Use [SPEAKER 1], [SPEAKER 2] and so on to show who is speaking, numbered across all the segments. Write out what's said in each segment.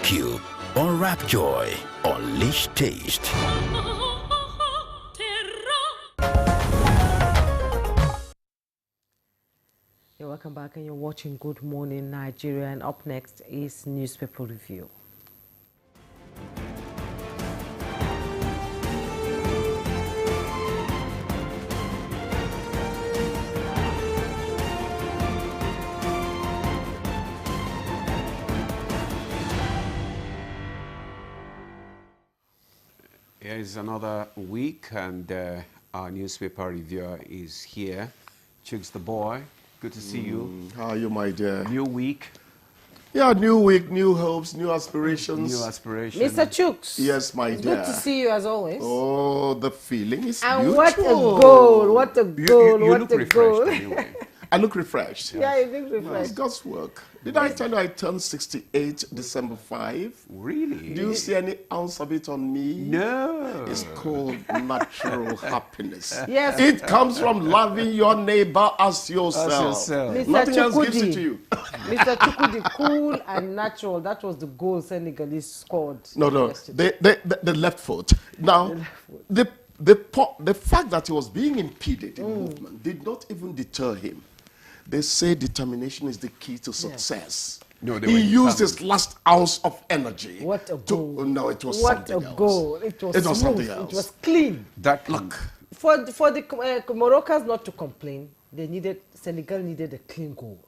[SPEAKER 1] barbecue, unwrap joy, unleash taste.
[SPEAKER 2] You're welcome back and you're watching Good Morning Nigeria, and up next is Newspaper Review.
[SPEAKER 3] Here is another week, and our newspaper reviewer is here. Chooks the boy, good to see you.
[SPEAKER 4] How are you, my dear?
[SPEAKER 3] New week.
[SPEAKER 4] Yeah, new week, new hopes, new aspirations.
[SPEAKER 3] New aspirations.
[SPEAKER 2] Mr. Chooks.
[SPEAKER 4] Yes, my dear.
[SPEAKER 2] Good to see you as always.
[SPEAKER 4] Oh, the feeling is
[SPEAKER 2] and
[SPEAKER 4] beautiful.
[SPEAKER 2] what a goal, what a goal,
[SPEAKER 3] You
[SPEAKER 2] what
[SPEAKER 3] look
[SPEAKER 2] a
[SPEAKER 3] refreshed
[SPEAKER 2] goal.
[SPEAKER 3] anyway.
[SPEAKER 4] I look refreshed.
[SPEAKER 2] Yeah, you look
[SPEAKER 4] It's
[SPEAKER 2] refreshed.
[SPEAKER 4] God's work. Did I tell you I turned 68 December 5?
[SPEAKER 3] Really?
[SPEAKER 4] Do you see any ounce of it on me?
[SPEAKER 3] No.
[SPEAKER 4] It's called natural happiness.
[SPEAKER 2] Yes.
[SPEAKER 4] It comes from loving your neighbor as yourself.
[SPEAKER 3] As yourself.
[SPEAKER 2] Mr.
[SPEAKER 4] Nothing else gives
[SPEAKER 2] Chukudi.
[SPEAKER 4] it to you.
[SPEAKER 2] Mr. Chukudi, cool and natural. That was the goal Senegalese scored.
[SPEAKER 4] No,
[SPEAKER 2] yesterday.
[SPEAKER 4] the left foot. Now, the fact that he was being impeded in movement did not even deter him. They say determination is the key to success.
[SPEAKER 3] No, they
[SPEAKER 4] he
[SPEAKER 3] were
[SPEAKER 4] used
[SPEAKER 3] determined.
[SPEAKER 4] his last ounce of energy.
[SPEAKER 2] What a goal.
[SPEAKER 4] No, it was
[SPEAKER 2] What
[SPEAKER 4] something
[SPEAKER 2] a
[SPEAKER 4] else.
[SPEAKER 2] goal. It was smooth.
[SPEAKER 4] something else.
[SPEAKER 2] It was clean.
[SPEAKER 3] That
[SPEAKER 4] Look,
[SPEAKER 2] For the Moroccans not to complain, Senegal needed a clean goal.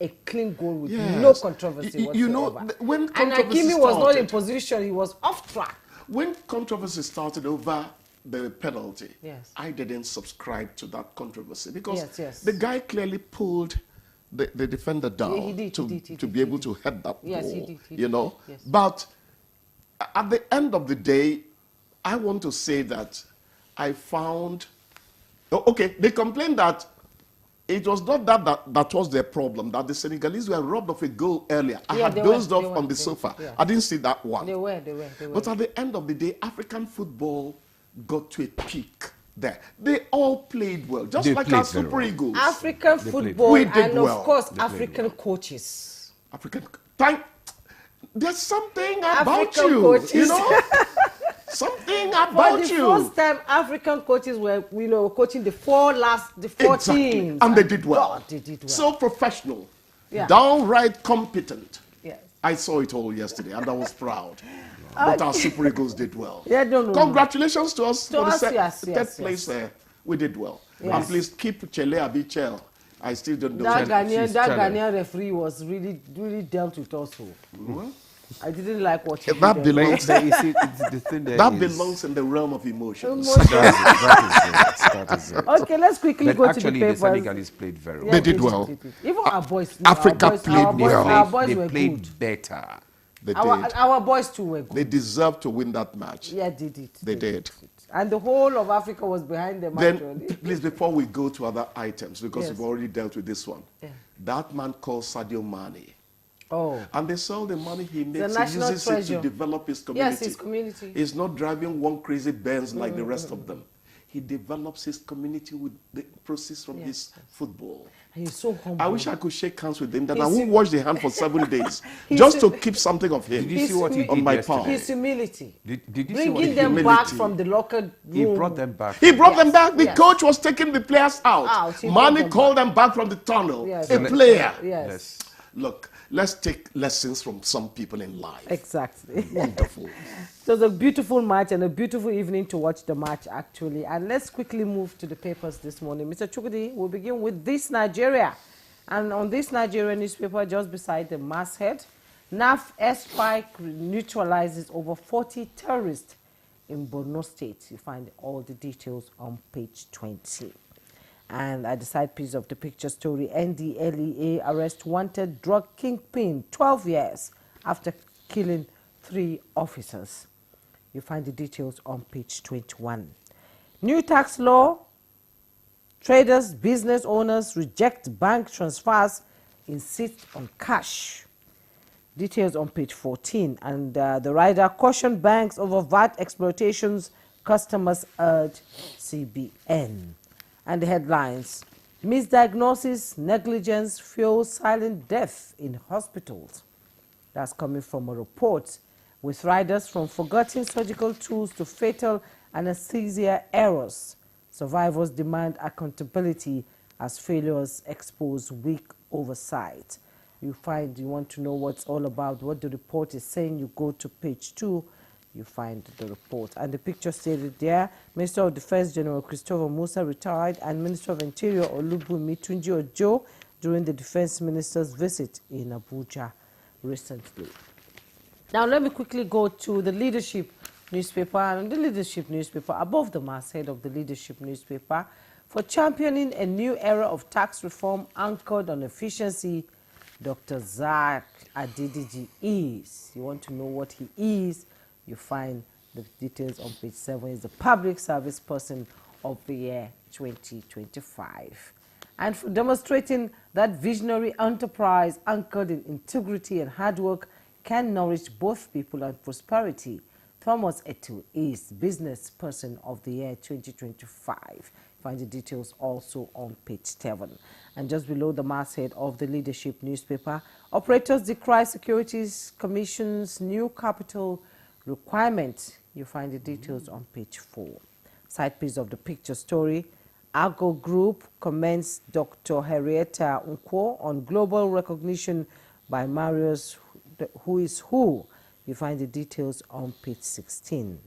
[SPEAKER 2] A clean goal with
[SPEAKER 4] yes.
[SPEAKER 2] no controversy
[SPEAKER 4] You know,
[SPEAKER 2] whatsoever.
[SPEAKER 4] when
[SPEAKER 2] And
[SPEAKER 4] controversy
[SPEAKER 2] Hakimi was not in
[SPEAKER 4] started,
[SPEAKER 2] position. He was off track.
[SPEAKER 4] when controversy started over the penalty,
[SPEAKER 2] Yes.
[SPEAKER 4] I didn't subscribe to that controversy because
[SPEAKER 2] Yes.
[SPEAKER 4] the guy clearly pulled the defender down
[SPEAKER 2] He did,
[SPEAKER 4] to
[SPEAKER 2] he did,
[SPEAKER 4] be able to head that
[SPEAKER 2] Yes,
[SPEAKER 4] ball.
[SPEAKER 2] he did,
[SPEAKER 4] you know,
[SPEAKER 2] yes.
[SPEAKER 4] but at the end of the day, I want to say that I found. Okay, they complained that it was not that was their problem, that the Senegalese were robbed of a goal earlier. I
[SPEAKER 2] Yeah,
[SPEAKER 4] had
[SPEAKER 2] they
[SPEAKER 4] dozed
[SPEAKER 2] were,
[SPEAKER 4] off
[SPEAKER 2] they were,
[SPEAKER 4] on the
[SPEAKER 2] they-
[SPEAKER 4] sofa.
[SPEAKER 2] yeah.
[SPEAKER 4] I didn't see that one.
[SPEAKER 2] They were.
[SPEAKER 4] But at the end of the day, African football got to a peak there. They all played well, just
[SPEAKER 3] They
[SPEAKER 4] like
[SPEAKER 3] played
[SPEAKER 4] our
[SPEAKER 3] very
[SPEAKER 4] Super
[SPEAKER 3] well.
[SPEAKER 4] Eagles.
[SPEAKER 2] African
[SPEAKER 3] played
[SPEAKER 2] football
[SPEAKER 4] We did
[SPEAKER 2] and
[SPEAKER 4] well.
[SPEAKER 2] of course
[SPEAKER 3] They played
[SPEAKER 2] African
[SPEAKER 3] well.
[SPEAKER 2] coaches.
[SPEAKER 4] There's something about
[SPEAKER 2] African
[SPEAKER 4] you,
[SPEAKER 2] coaches.
[SPEAKER 4] you know? Something
[SPEAKER 2] For
[SPEAKER 4] about
[SPEAKER 2] the
[SPEAKER 4] you.
[SPEAKER 2] first time, African coaches were, coaching the four
[SPEAKER 4] Exactly.
[SPEAKER 2] teams.
[SPEAKER 4] And they did well.
[SPEAKER 2] God, they did well.
[SPEAKER 4] So professional,
[SPEAKER 2] Yeah.
[SPEAKER 4] downright competent.
[SPEAKER 2] Yes.
[SPEAKER 4] I saw it all yesterday and I was proud. But our Super Eagles did well.
[SPEAKER 2] Yeah, no.
[SPEAKER 4] Congratulations to us
[SPEAKER 2] To
[SPEAKER 4] for
[SPEAKER 2] us,
[SPEAKER 4] the
[SPEAKER 2] yes,
[SPEAKER 4] third
[SPEAKER 2] yes,
[SPEAKER 4] place there. We did well.
[SPEAKER 2] Yes.
[SPEAKER 4] And please keep Chele Abichel. I still don't know.
[SPEAKER 2] That
[SPEAKER 3] she's
[SPEAKER 2] Ghanaian referee was really dealt with also.
[SPEAKER 4] Well,
[SPEAKER 2] I didn't like what he
[SPEAKER 4] that
[SPEAKER 2] did.
[SPEAKER 4] belongs,
[SPEAKER 3] But you see, the thing there
[SPEAKER 4] that
[SPEAKER 3] is-
[SPEAKER 4] belongs in the realm of emotions.
[SPEAKER 3] That is it.
[SPEAKER 2] Okay, let's quickly
[SPEAKER 3] But
[SPEAKER 2] go
[SPEAKER 3] actually,
[SPEAKER 2] to the
[SPEAKER 3] the
[SPEAKER 2] papers.
[SPEAKER 3] Senegalese played very well.
[SPEAKER 4] They did well.
[SPEAKER 2] Even our boys.
[SPEAKER 4] Africa
[SPEAKER 2] our boys,
[SPEAKER 4] played
[SPEAKER 2] our boys,
[SPEAKER 4] well.
[SPEAKER 2] Our boys
[SPEAKER 3] They
[SPEAKER 2] were
[SPEAKER 3] played
[SPEAKER 2] good.
[SPEAKER 3] better.
[SPEAKER 4] They
[SPEAKER 2] Our,
[SPEAKER 4] did.
[SPEAKER 2] our boys too were good.
[SPEAKER 4] They deserved to win that match.
[SPEAKER 2] Yeah, they did.
[SPEAKER 4] They did.
[SPEAKER 2] And the whole of Africa was behind them
[SPEAKER 4] Then,
[SPEAKER 2] actually.
[SPEAKER 4] please, before we go to other items, because
[SPEAKER 2] Yes.
[SPEAKER 4] we've already dealt with this one,
[SPEAKER 2] Yeah.
[SPEAKER 4] that man called Sadio Mane.
[SPEAKER 2] Oh.
[SPEAKER 4] And they saw the money he makes, he
[SPEAKER 2] national
[SPEAKER 4] uses it
[SPEAKER 2] treasure.
[SPEAKER 4] to develop his community.
[SPEAKER 2] Yes, his community.
[SPEAKER 4] He's not driving one crazy Benz like the rest of them. He develops his community with the proceeds from his football.
[SPEAKER 2] And he's so humble.
[SPEAKER 4] I wish I could shake hands with him, then I
[SPEAKER 2] He's-
[SPEAKER 4] won't wash the hand for 7 days,
[SPEAKER 2] He's-
[SPEAKER 4] just to keep something of him
[SPEAKER 3] Did you see what he
[SPEAKER 2] on
[SPEAKER 3] did
[SPEAKER 4] my
[SPEAKER 3] yesterday?
[SPEAKER 4] palm.
[SPEAKER 2] His humility.
[SPEAKER 3] Did you see what
[SPEAKER 2] Bringing
[SPEAKER 3] he
[SPEAKER 2] them
[SPEAKER 3] did?
[SPEAKER 2] back
[SPEAKER 4] Humility.
[SPEAKER 2] from the locker room.
[SPEAKER 3] He brought them back.
[SPEAKER 4] He brought them
[SPEAKER 2] Yes,
[SPEAKER 4] back. The
[SPEAKER 2] yes.
[SPEAKER 4] coach was taking the players out.
[SPEAKER 2] He brought
[SPEAKER 4] Mane
[SPEAKER 2] them
[SPEAKER 4] called them back from the tunnel.
[SPEAKER 2] Yes.
[SPEAKER 4] A player.
[SPEAKER 2] Yes.
[SPEAKER 3] Yes.
[SPEAKER 4] Look, let's take lessons from some people in life.
[SPEAKER 2] Exactly.
[SPEAKER 4] Wonderful.
[SPEAKER 2] It was a beautiful match and a beautiful evening to watch the match, actually. And let's quickly move to the papers this morning. Mr. Chukudi, we'll begin with This Nigeria. And on This Nigeria newspaper, just beside the masthead, NAF airstrike neutralizes over 40 terrorists in Borno State. You find all the details on page 20. And at the side piece of the picture story, NDLEA arrest wanted drug kingpin 12 years after killing 3 officers. You find the details on page 21. New tax law, traders, business owners reject bank transfers, insist on cash. Details on page 14. And the rider cautioned banks over VAT exploitations, customers urge CBN. And the headlines: misdiagnosis, negligence fuels silent death in hospitals. That's coming from a report. With riders from forgotten surgical tools to fatal anesthesia errors, survivors demand accountability as failures expose weak oversight. You want to know what's all about, what the report is saying, you go to page 2, you find the report. And the picture stated there, Minister of Defense General Christopher Musa retired, and Minister of Interior Olubunmi Tunji Ojo during the Defense Minister's visit in Abuja recently. Now let me quickly go to the Leadership newspaper, and the Leadership newspaper, above the masthead of the Leadership newspaper, for championing a new era of tax reform anchored on efficiency, Dr. Zach Adidiji is. You want to know what he is, you find the details on page 7. He's the Public Service Person of the Year 2025. And for demonstrating that visionary enterprise anchored in integrity and hard work can nourish both people and prosperity, Thomas Etu is Business Person of the Year 2025. Find the details also on page 7. And just below the masthead of the Leadership newspaper, operators decry Securities Commission's new capital requirement. You find the details on page 4. Side piece of the picture story, Argo Group commends Dr. Henrietta Nkwo on global recognition by Marius Who Is Who. You find the details on page 16.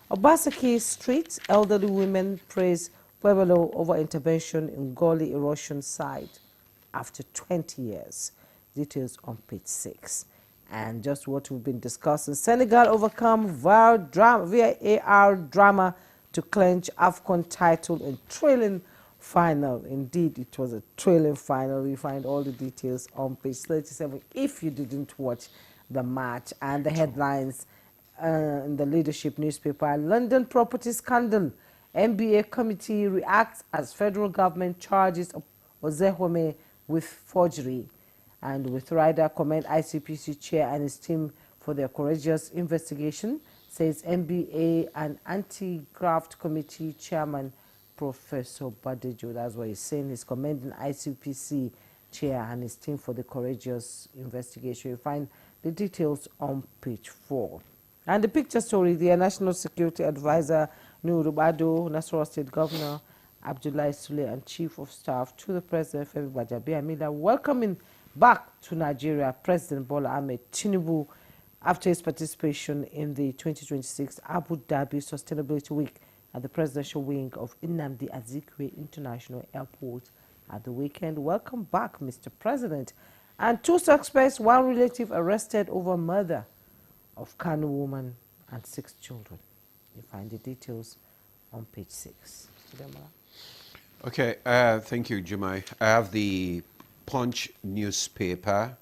[SPEAKER 2] Obasaki Street, elderly women praise Pueblo over intervention in gully erosion site after 20 years. Details on page 6. And just what we've been discussing, Senegal overcome VAR drama to clinch AFCON title in thrilling final. Indeed, it was a thrilling final. You find all the details on page 37 if you didn't watch the match. And the headlines in the Leadership newspaper, London property scandal. NBA committee reacts as federal government charges Ozehome with forgery. And with Ryder commend ICPC chair and his team for their courageous investigation, says NBA and anti-graft committee chairman Professor Badejo. That's what he's saying. He's commending ICPC chair and his team for the courageous investigation. You find the details on page 4. And the picture story, the National Security Advisor Nuru Bado, Nasarawa State Governor Abdullahi Sule, and Chief of Staff to the President Femi Gbajabiamila, welcoming back to Nigeria President Bola Ahmed Tinubu after his participation in the 2026 Abu Dhabi Sustainability Week at the presidential wing of Nnamdi Azikiwe International Airport at the weekend. Welcome back, Mr. President. And 2 suspects, 1 relative arrested over murder of Kanu woman and 6 children. You find the details on page 6.
[SPEAKER 3] Okay, thank you, Jumai. I have the Punch newspaper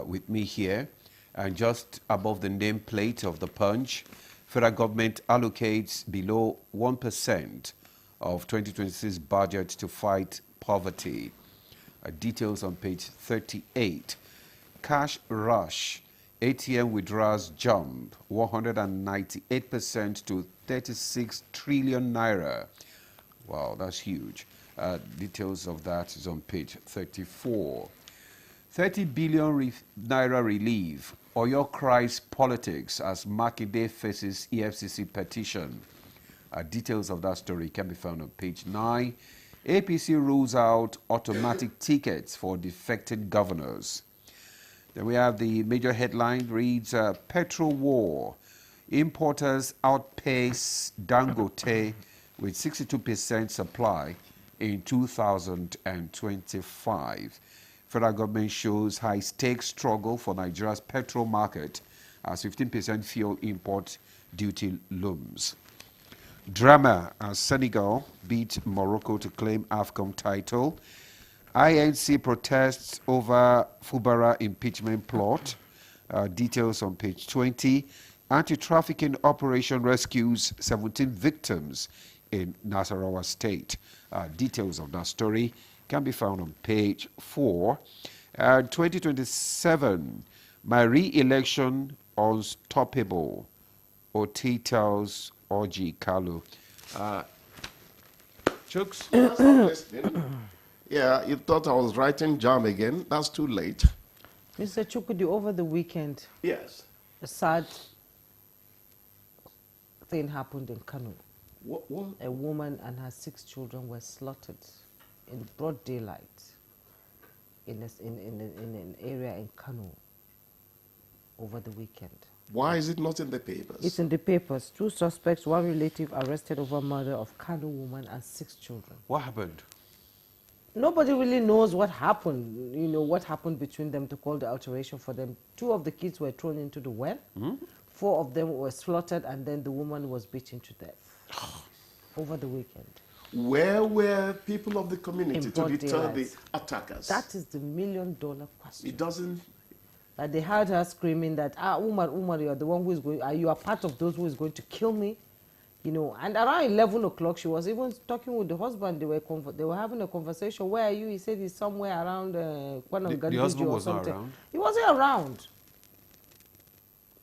[SPEAKER 3] with me here, and just above the nameplate of the Punch, federal government allocates below 1% of 2026 budget to fight poverty. Details on page 38. Cash rush. ATM withdrawals jump 198% to 36 trillion naira. Wow, that's huge. Details of that is on page 34. 30 billion naira relief. Oyo cries politics as Makinde faces EFCC petition. Details of that story can be found on page 9. APC rules out automatic tickets for defected governors. Then we have the major headline reads, Petrol War. Importers outpace Dangote with 62% supply in 2025. Federal government shows high-stakes struggle for Nigeria's petrol market as 15% fuel import duty looms. Drama as Senegal beat Morocco to claim AFCON title. INC protests over Fubara impeachment plot. Details on page 20. Anti-trafficking operation rescues 17 victims in Nasarawa State. Details of that story can be found on page 4. 2027, my re-election unstoppable. Oti tells Oji Kalu. Chooks?
[SPEAKER 4] Yeah, you thought I was writing jam again. That's too late.
[SPEAKER 2] Mr. Chukwudi, over the weekend,
[SPEAKER 4] Yes.
[SPEAKER 2] a sad thing happened in Kano.
[SPEAKER 4] What?
[SPEAKER 2] A woman and her 6 children were slaughtered in broad daylight in an area in Kano over the weekend.
[SPEAKER 4] Why is it not in the papers?
[SPEAKER 2] It's in the papers. 2 suspects, 1 relative arrested over murder of Kano woman and 6 children.
[SPEAKER 3] What happened?
[SPEAKER 2] Nobody really knows what happened, you know, what happened between them to call the alteration for them. 2 of the kids were thrown into the well. 4 of them were slaughtered, and then the woman was beaten to death over the weekend.
[SPEAKER 4] Where were people of the community
[SPEAKER 2] In
[SPEAKER 4] to
[SPEAKER 2] broad
[SPEAKER 4] deter the
[SPEAKER 2] daylight.
[SPEAKER 4] attackers?
[SPEAKER 2] That is the $1 million question.
[SPEAKER 4] It doesn't.
[SPEAKER 2] That they heard her screaming that, Umar, you are the one who is going, you are part of those who is going to kill me. You know, and around 11 o'clock, she was even talking with the husband. They were having a conversation. Where are you? He said he's somewhere around
[SPEAKER 3] The husband was not around?
[SPEAKER 2] He wasn't around.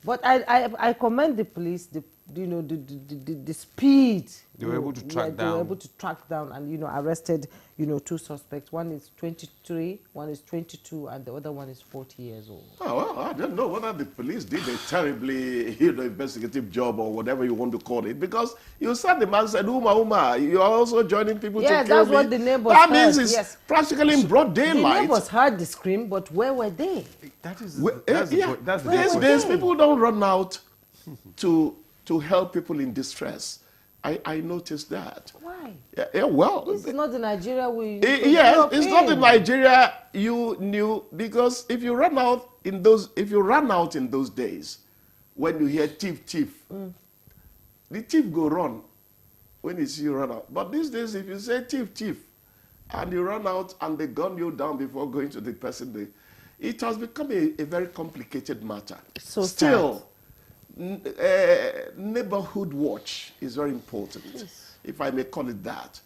[SPEAKER 2] But I commend the police, the speed.
[SPEAKER 3] They were able to track
[SPEAKER 2] They were
[SPEAKER 3] down.
[SPEAKER 2] able to track down and, you know, arrested, 2 suspects. One is 23, one is 22, and the other one is 40 years old.
[SPEAKER 4] Oh, well, I don't know whether the police did a terribly investigative job or whatever you want to call it, because you said the man said, Uma, you are also joining people to kill me.
[SPEAKER 2] Yes, that's what the neighbors
[SPEAKER 4] That
[SPEAKER 2] heard.
[SPEAKER 4] means it's
[SPEAKER 2] Yes.
[SPEAKER 4] practically in broad
[SPEAKER 2] The
[SPEAKER 4] daylight.
[SPEAKER 2] neighbors heard the scream, but where were they?
[SPEAKER 3] That is
[SPEAKER 4] That's
[SPEAKER 3] the
[SPEAKER 4] These
[SPEAKER 3] point.
[SPEAKER 4] days, people don't run out to help people in distress. I noticed that.
[SPEAKER 2] Why?
[SPEAKER 4] Well,
[SPEAKER 2] This is not the Nigeria we.
[SPEAKER 4] yes, it's not in Nigeria you knew, because if you run out in those days, when you hear thief, the thief go run when you see you run out. But these days, if you say thief, and you run out and they gun you down before going to the person, it has become a very complicated matter.
[SPEAKER 2] So
[SPEAKER 4] Still, neighborhood watch is very important, if I may call it that.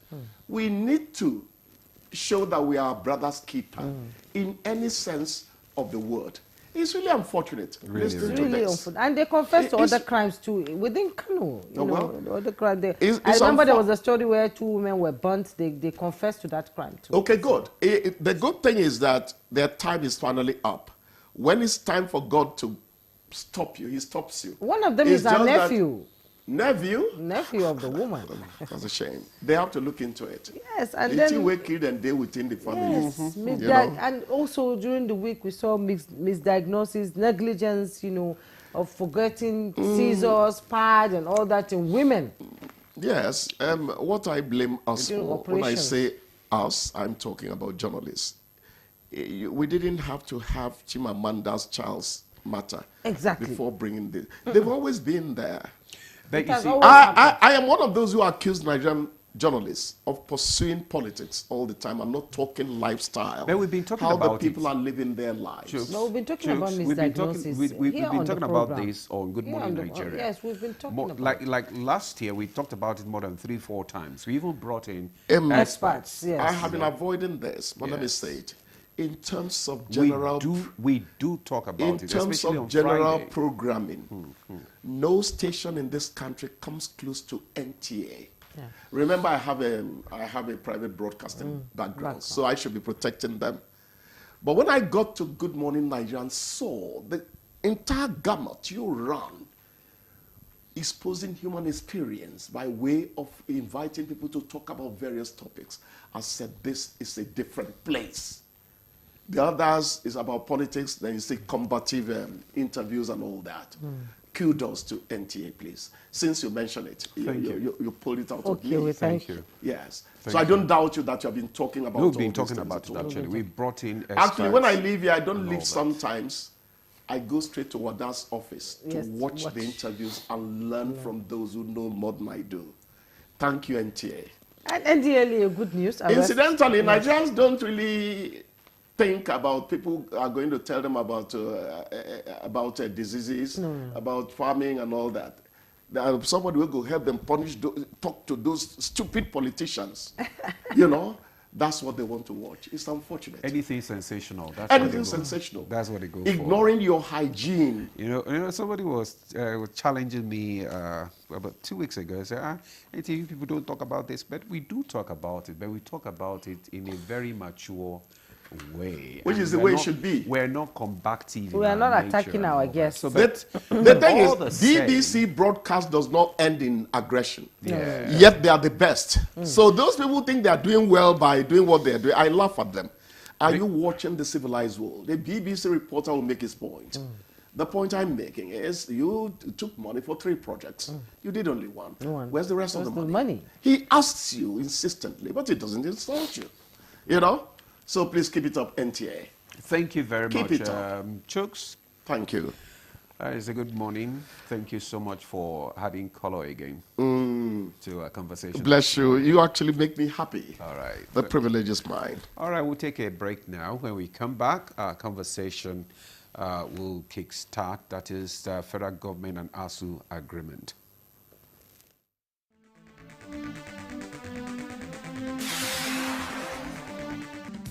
[SPEAKER 4] We need to show that we are a brother's keeper in any sense of the word. It's really unfortunate listening to
[SPEAKER 2] Really
[SPEAKER 4] this.
[SPEAKER 2] unfortunate. And they confessed to
[SPEAKER 4] It's-
[SPEAKER 2] other crimes too within Kano. You know, the other crime.
[SPEAKER 4] it's
[SPEAKER 2] I remember there
[SPEAKER 4] unfor-
[SPEAKER 2] was a story where 2 women were burnt. They confessed to that crime too.
[SPEAKER 4] Okay, good. The good thing is that their time is finally up. When it's time for God to stop you, he stops you.
[SPEAKER 2] One of them
[SPEAKER 4] It's
[SPEAKER 2] is our
[SPEAKER 4] just that-
[SPEAKER 2] nephew.
[SPEAKER 4] Nephew?
[SPEAKER 2] Of the woman.
[SPEAKER 4] That's a shame. They have to look into it.
[SPEAKER 2] Yes, and
[SPEAKER 4] The
[SPEAKER 2] then
[SPEAKER 4] thing we killed and they within the family.
[SPEAKER 2] yes,
[SPEAKER 4] You know?
[SPEAKER 2] and also during the week we saw misdiagnosis, negligence, of forgetting scissors, pad, and all that in women.
[SPEAKER 4] Yes, what I blame us
[SPEAKER 2] During
[SPEAKER 4] for, when I
[SPEAKER 2] operations.
[SPEAKER 4] say us, I'm talking about journalists. We didn't have to have Chimamanda's child's matter
[SPEAKER 2] Exactly.
[SPEAKER 4] before bringing this. They've always been there.
[SPEAKER 3] But
[SPEAKER 2] It
[SPEAKER 3] you
[SPEAKER 2] has
[SPEAKER 3] see,
[SPEAKER 2] always
[SPEAKER 4] I am one of those who accuse Nigerian journalists of pursuing politics all the time and not talking lifestyle.
[SPEAKER 3] But we've been talking
[SPEAKER 4] how
[SPEAKER 3] about
[SPEAKER 4] the people
[SPEAKER 3] it.
[SPEAKER 4] are living their lives.
[SPEAKER 3] Chooks,
[SPEAKER 2] No, we've been talking about
[SPEAKER 3] we've been talking,
[SPEAKER 2] misdiagnosis
[SPEAKER 3] we've
[SPEAKER 2] here
[SPEAKER 3] been
[SPEAKER 2] on the
[SPEAKER 3] talking about
[SPEAKER 2] program.
[SPEAKER 3] this on Good
[SPEAKER 2] Here
[SPEAKER 3] Morning
[SPEAKER 2] on the-
[SPEAKER 3] Nigeria.
[SPEAKER 2] yes, we've been talking about
[SPEAKER 3] like last year, we talked about it more than 3-4 times. We even brought in
[SPEAKER 2] experts. Yes.
[SPEAKER 4] I have been avoiding this, but let me
[SPEAKER 3] Yes.
[SPEAKER 4] say it. In terms of general
[SPEAKER 3] We do talk about
[SPEAKER 4] in
[SPEAKER 3] it,
[SPEAKER 4] terms
[SPEAKER 3] especially
[SPEAKER 4] of
[SPEAKER 3] on
[SPEAKER 4] general
[SPEAKER 3] Friday.
[SPEAKER 4] programming, no station in this country comes close to NTA.
[SPEAKER 2] Yeah.
[SPEAKER 4] Remember, I have a private broadcasting background, so I should be protecting them. But when I got to Good Morning Nigeria and saw the entire gamut you run, exposing human experience by way of inviting people to talk about various topics, I said, this is a different place. The others is about politics, then you see combative interviews and all that. Kudos to NTA, please. Since you mentioned it, you pulled it out of
[SPEAKER 2] Okay,
[SPEAKER 4] me.
[SPEAKER 2] we thank you.
[SPEAKER 4] Yes.
[SPEAKER 3] Thank
[SPEAKER 4] So I don't doubt you that you have been talking about
[SPEAKER 3] We've
[SPEAKER 4] all
[SPEAKER 3] been
[SPEAKER 4] these
[SPEAKER 3] talking
[SPEAKER 4] things
[SPEAKER 3] about
[SPEAKER 4] at
[SPEAKER 3] it
[SPEAKER 4] all.
[SPEAKER 3] actually. We brought in
[SPEAKER 4] Actually, when I
[SPEAKER 3] experts
[SPEAKER 4] leave here, I don't
[SPEAKER 3] and all
[SPEAKER 4] leave
[SPEAKER 3] that.
[SPEAKER 4] sometimes. I go straight to Wada's office to
[SPEAKER 2] Yes,
[SPEAKER 4] watch
[SPEAKER 2] watch.
[SPEAKER 4] the interviews and learn from those who know more than I do. Thank you, NTA.
[SPEAKER 2] And NDLA, a good news. arrest-
[SPEAKER 4] Incidentally, Nigerians don't really think about people are going to tell them about diseases, about farming and all that. Somebody will go help them talk to those stupid politicians. That's what they want to watch. It's unfortunate.
[SPEAKER 3] Anything sensational. That's
[SPEAKER 4] Anything
[SPEAKER 3] what they go-
[SPEAKER 4] sensational.
[SPEAKER 3] That's what they go for.
[SPEAKER 4] Ignoring your hygiene.
[SPEAKER 3] You know, somebody was challenging me about 2 weeks ago. I said, you people don't talk about this, but we do talk about it. But we talk about it in a very mature way.
[SPEAKER 4] Which
[SPEAKER 3] And
[SPEAKER 4] is the
[SPEAKER 3] we're
[SPEAKER 4] way it
[SPEAKER 3] not-
[SPEAKER 4] should be.
[SPEAKER 3] We're not combative.
[SPEAKER 2] We
[SPEAKER 3] in
[SPEAKER 2] are not
[SPEAKER 3] nature
[SPEAKER 2] attacking
[SPEAKER 3] and
[SPEAKER 2] our
[SPEAKER 3] all that.
[SPEAKER 2] guests.
[SPEAKER 3] So,
[SPEAKER 4] The
[SPEAKER 3] but
[SPEAKER 4] thing
[SPEAKER 3] all
[SPEAKER 4] is,
[SPEAKER 3] the same-
[SPEAKER 4] BBC broadcast does not end in aggression.
[SPEAKER 3] Yeah.
[SPEAKER 4] Yet they are the best. So those people think they are doing well by doing what they are doing. I laugh at them. Are you watching the civilized world? The BBC reporter will make his point. The point I'm making is you took money for 3 projects. You did only one. Where's the rest of the money? He asks you insistently, but he doesn't insult you. You know? So please keep it up, NTA.
[SPEAKER 3] Thank you very
[SPEAKER 4] Keep
[SPEAKER 3] much,
[SPEAKER 4] it up.
[SPEAKER 3] Chooks.
[SPEAKER 4] Thank you.
[SPEAKER 3] It's a good morning. Thank you so much for adding color again to our conversation.
[SPEAKER 4] Bless you. You actually make me happy.
[SPEAKER 3] All right.
[SPEAKER 4] The privilege is mine.
[SPEAKER 3] All right, we'll take a break now. When we come back, our conversation will kickstart. That is the federal government and ASUU agreement.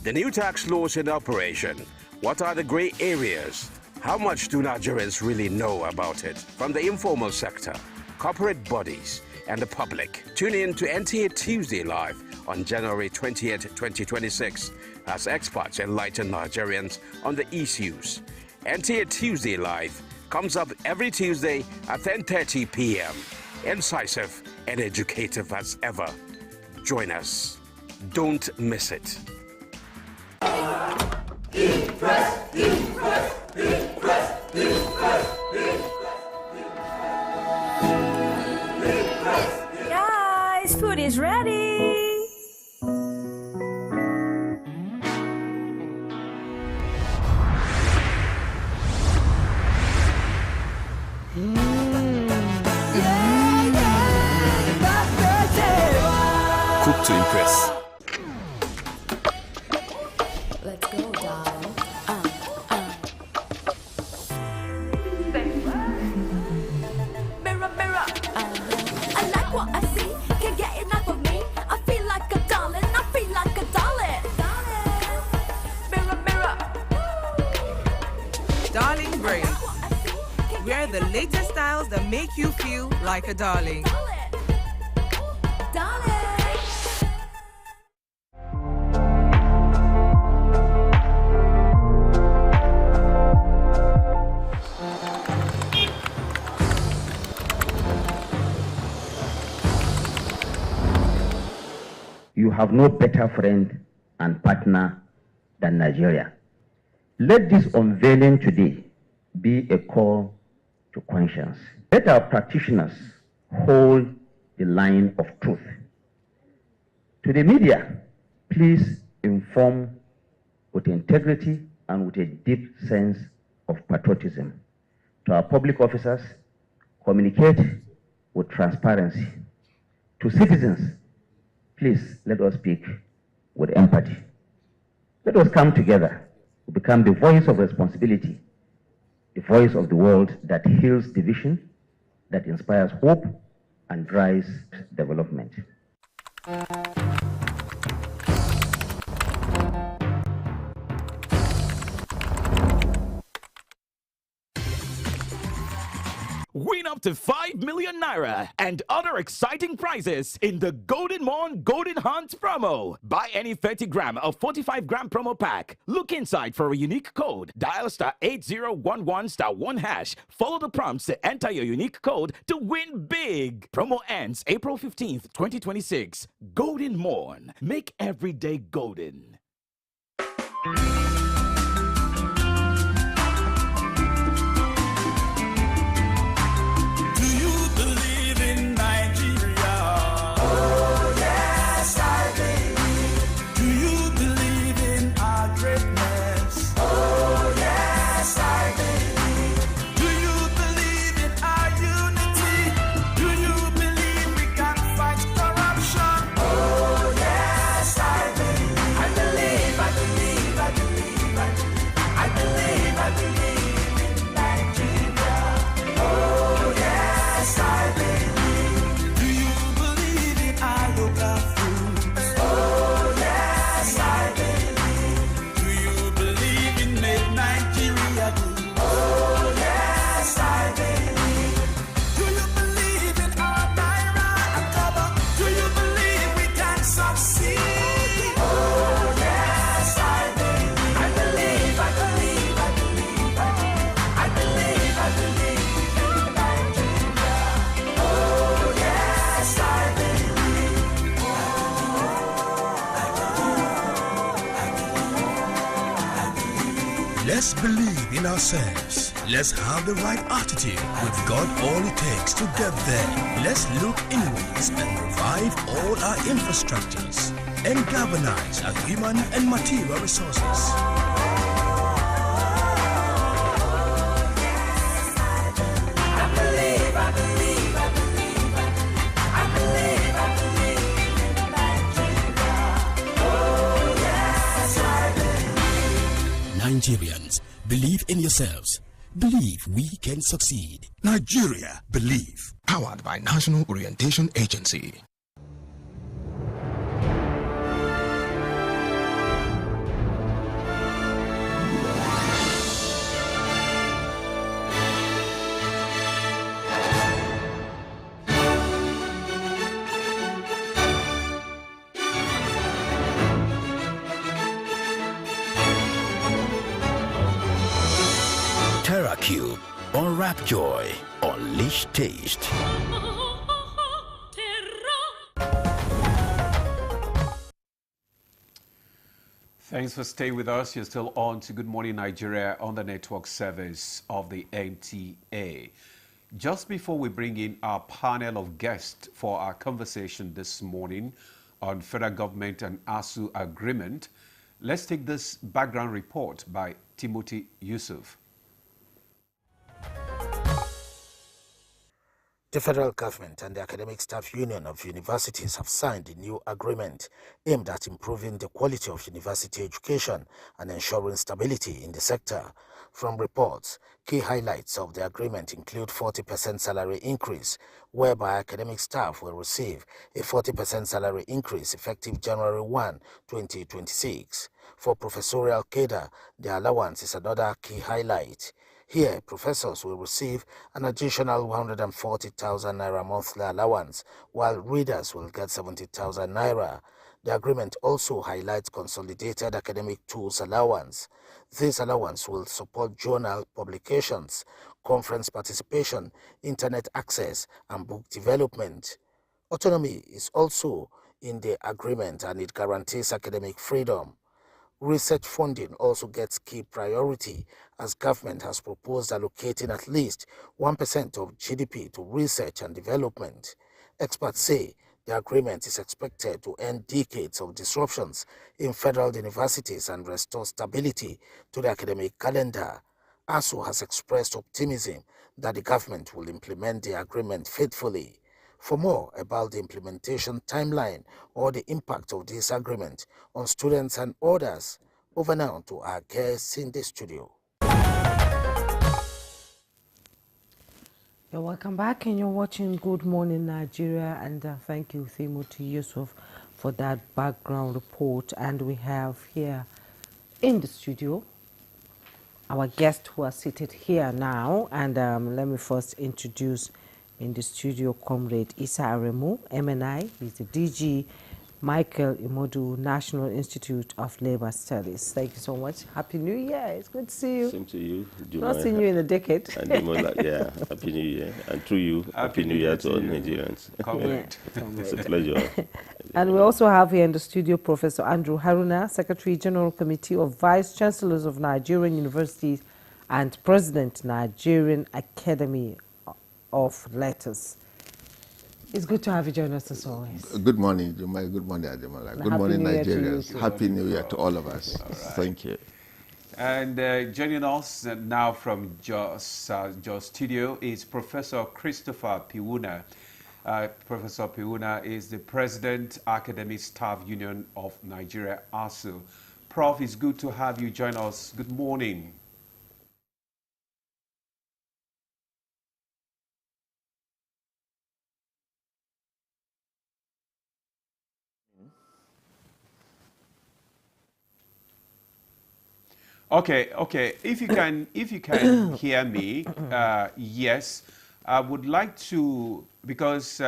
[SPEAKER 1] The new tax laws in operation. What are the gray areas? How much do Nigerians really know about it? From the informal sector, corporate bodies, and the public. Tune in to NTA Tuesday Live on January 20th, 2026 as experts enlighten Nigerians on the issues. NTA Tuesday Live comes up every Tuesday at 10:30 p.m. Incisive and educative as ever. Join us. Don't miss it.
[SPEAKER 5] Guys, food is ready.
[SPEAKER 1] Cook to impress.
[SPEAKER 5] Let's go, darling. Mirror, mirror. I like what I see. Can't get enough of me. I feel like a darling. I feel like a darling. Mirror, mirror.
[SPEAKER 6] Darling Braid. Wear the latest styles that make you feel like a darling.
[SPEAKER 5] Darling.
[SPEAKER 7] You have no better friend and partner than Nigeria. Let this unveiling today be a call to conscience. Let our practitioners hold the line of truth. To the media, please inform with integrity and with a deep sense of patriotism. To our public officers, communicate with transparency. To citizens, please let us speak with empathy. Let us come together to become the voice of responsibility, the voice of the world that heals division, that inspires hope and drives development.
[SPEAKER 8] Win up to 5 million naira and other exciting prizes in the Golden Morn Golden Hunt promo. Buy any 30-gram or 45-gram promo pack. Look inside for a unique code. Dial *8011 *1 hash. Follow the prompts to enter your unique code to win big. Promo ends April 15th, 2026. Golden Morn. Make every day golden.
[SPEAKER 9] I believe Let's believe in ourselves. Let's have the right attitude. We've got all it takes to get there. Let's look inwards and revive all our infrastructures and galvanize our human and material resources. Nigerians, believe in yourselves. Believe we can succeed. Nigeria, believe. Powered by National Orientation Agency.
[SPEAKER 8] TerraCube, unwrap joy, unleash taste.
[SPEAKER 3] Thanks for staying with us. You're still on to Good Morning Nigeria on the network service of the NTA. Just before we bring in our panel of guests for our conversation this morning on federal government and ASUU agreement, let's take this background report by Timothy Yusuf.
[SPEAKER 10] The federal government and the Academic Staff Union of Universities have signed a new agreement aimed at improving the quality of university education and ensuring stability in the sector. From reports, key highlights of the agreement include 40% salary increase, whereby academic staff will receive a 40% salary increase effective January 1, 2026. For professorial cadre, the allowance is another key highlight. Here, professors will receive an additional 140,000 naira monthly allowance, while readers will get 70,000 naira. The agreement also highlights consolidated academic tools allowance. This allowance will support journal publications, conference participation, internet access, and book development. Autonomy is also in the agreement, and it guarantees academic freedom. Research funding also gets key priority, as government has proposed allocating at least 1% of GDP to research and development. Experts say the agreement is expected to end decades of disruptions in federal universities and restore stability to the academic calendar. ASUU has expressed optimism that the government will implement the agreement faithfully. For more about the implementation timeline or the impact of this agreement on students and others, over now to our guests in the studio.
[SPEAKER 2] You're welcome back, and you're watching Good Morning Nigeria, and thank you, Timothy Yusuf, for that background report. And we have here in the studio our guests who are seated here now, and let me first introduce in the studio Comrade Isa Aremu, MNI. He's the DG, Michael Imodu, National Institute of Labor Studies. Thank you so much. Happy New Year. It's good to see you.
[SPEAKER 11] Same to you.
[SPEAKER 2] Not seen you in a decade.
[SPEAKER 11] And yeah, Happy New Year. And through you, Happy New Year to all Nigerians. It's a pleasure.
[SPEAKER 2] And we also have here in the studio Professor Andrew Haruna, Secretary General Committee of Vice Chancellors of Nigerian Universities and President, Nigerian Academy of Letters. It's good to have you join us as always.
[SPEAKER 12] Good morning, Jumai. Good morning, Ademola. Good morning, Nigerians. Happy New Year to all of us.
[SPEAKER 11] Right. Thank you.
[SPEAKER 3] And joining us now from Jos Studio is Professor Christopher Piwuna. Professor Piwuna is the President, Academic Staff Union of Nigeria, ASUU. Prof, it's good to have you join us. Good morning. Okay. If you can hear me, yes, I would like to, because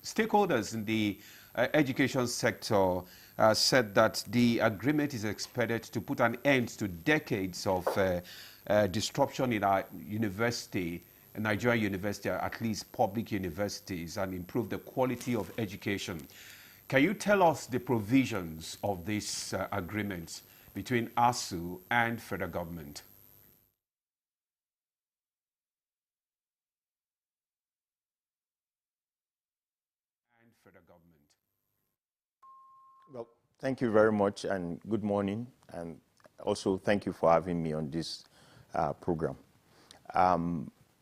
[SPEAKER 3] stakeholders in the education sector said that the agreement is expected to put an end to decades of disruption in our university, Nigerian university, at least public universities, and improve the quality of education. Can you tell us the provisions of this agreement between ASUU and federal government?
[SPEAKER 13] Thank you very much, and good morning. And also, thank you for having me on this program.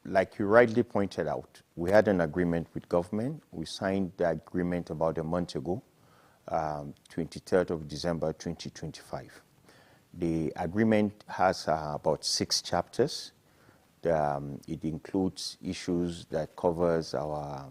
[SPEAKER 13] Like you rightly pointed out, we had an agreement with government. We signed the agreement about a month ago, 23rd of December 2025. The agreement has about 6 chapters. It includes issues that covers our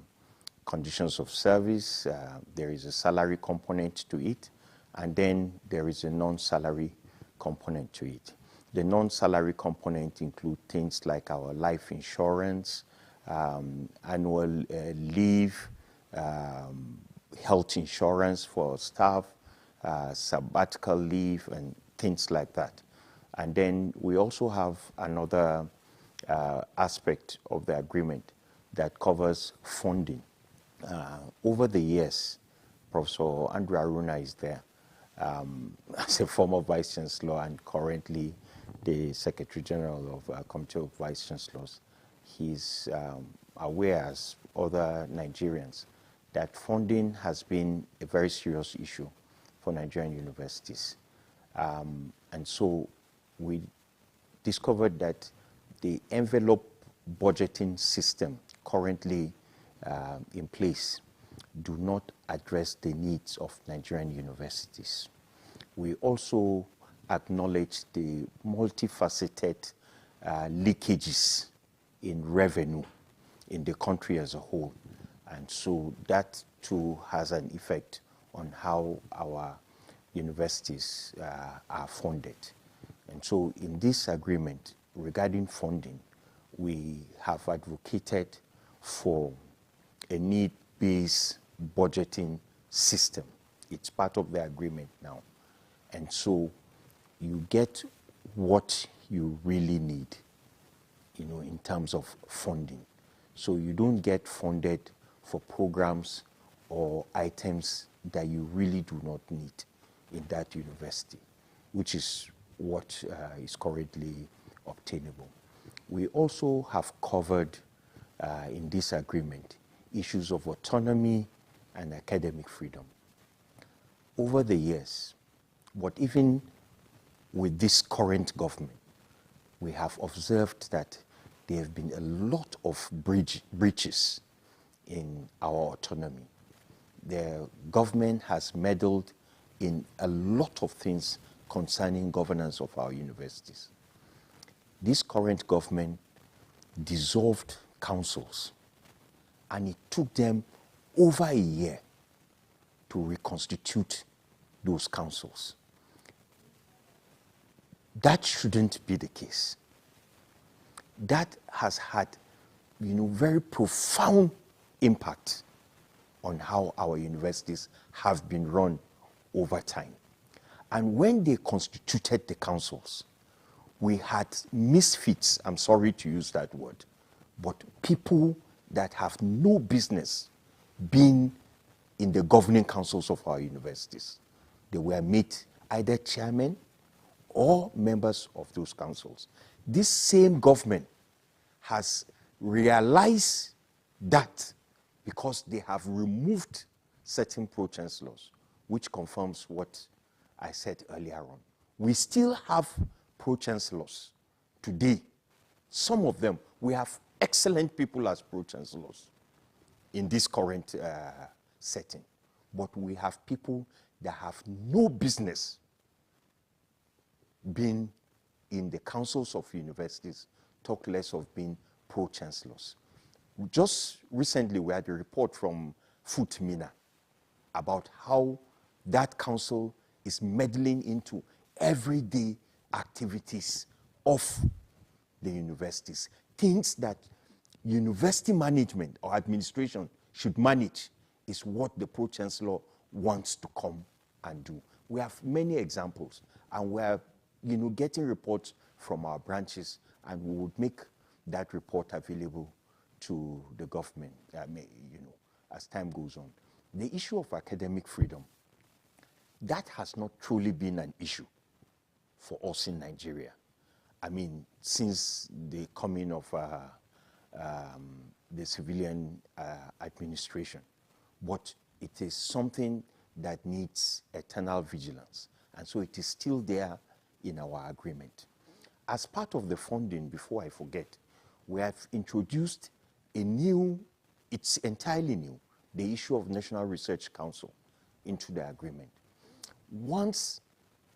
[SPEAKER 13] conditions of service. There is a salary component to it, and then there is a non-salary component to it. The non-salary component include things like our life insurance, annual leave, health insurance for staff, sabbatical leave, and things like that. And then we also have another aspect of the agreement that covers funding. Over the years, Professor Andrew Aruna is there as a former Vice Chancellor and currently the Secretary General of Committee of Vice Chancellors. He's aware, as other Nigerians, that funding has been a very serious issue for Nigerian universities. And so we discovered that the envelope budgeting system currently in place do not address the needs of Nigerian universities. We also acknowledge the multifaceted leakages in revenue in the country as a whole. And so that too has an effect on how our universities are funded. And so in this agreement regarding funding, we have advocated for a need-based budgeting system. It's part of the agreement now. And so you get what you really need, in terms of funding. So you don't get funded for programs or items that you really do not need in that university, which is what is currently obtainable. We also have covered in this agreement issues of autonomy and academic freedom. Over the years, but even with this current government, we have observed that there have been a lot of breaches in our autonomy. The government has meddled in a lot of things concerning governance of our universities. This current government dissolved councils, and it took them over a year to reconstitute those councils. That shouldn't be the case. That has had, very profound impact on how our universities have been run over time. And when they constituted the councils, we had misfits, I'm sorry to use that word, but people that have no business being in the governing councils of our universities. They were made either chairmen or members of those councils. This same government has realized that because they have removed certain pro-chancellors, which confirms what I said earlier on. We still have pro-chancellors today. Some of them, we have excellent people as pro-chancellors in this current setting. But we have people that have no business being in the councils of universities, talk less of being pro-chancellors. Just recently, we had a report from FUTMINA about how that council is meddling into everyday activities of the universities. Things that university management or administration should manage is what the pro-chancellor wants to come and do. We have many examples, and we are getting reports from our branches, and we would make that report available to the government, as time goes on. The issue of academic freedom, that has not truly been an issue for us in Nigeria. I mean, since the coming of the civilian administration. But it is something that needs eternal vigilance. And so it is still there in our agreement. As part of the funding, before I forget, we have introduced a new, it's entirely new, the issue of National Research Council into the agreement. Once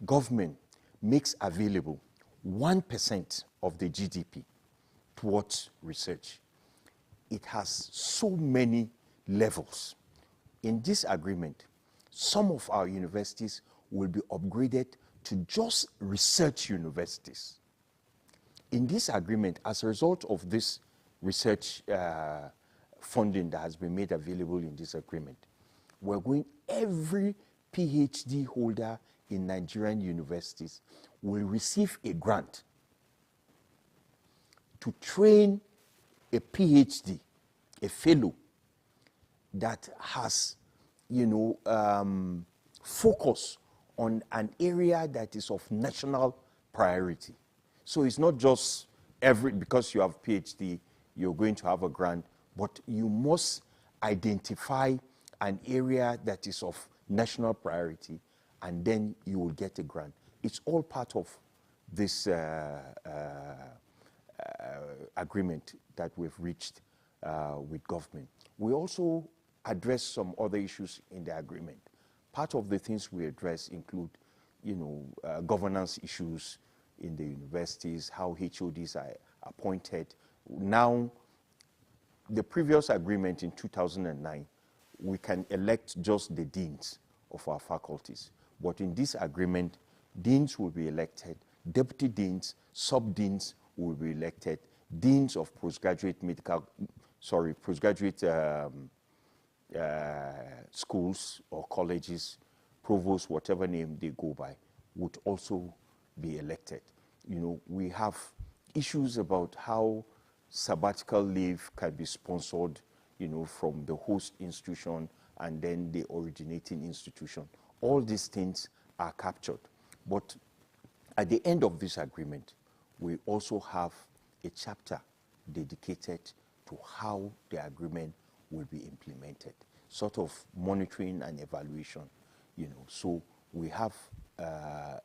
[SPEAKER 13] government makes available 1% of the GDP towards research, it has so many levels. In this agreement, some of our universities will be upgraded to just research universities. In this agreement, as a result of this research funding that has been made available in this agreement, we're going, every PhD holder in Nigerian universities will receive a grant to train a PhD, a fellow, that has, focus on an area that is of national priority. So it's not just because you have PhD, you're going to have a grant, but you must identify an area that is of national priority, and then you will get a grant. It's all part of this agreement that we've reached with government. We also address some other issues in the agreement. Part of the things we address include, governance issues in the universities, how HODs are appointed. Now, the previous agreement in 2009, we can elect just the deans of our faculties. But in this agreement, deans will be elected, deputy deans, sub-deans will be elected, deans of postgraduate schools or colleges, provosts, whatever name they go by, would also be elected. We have issues about how sabbatical leave can be sponsored, from the host institution and then the originating institution. All these things are captured. But at the end of this agreement, we also have a chapter dedicated to how the agreement will be implemented, sort of monitoring and evaluation. So we have a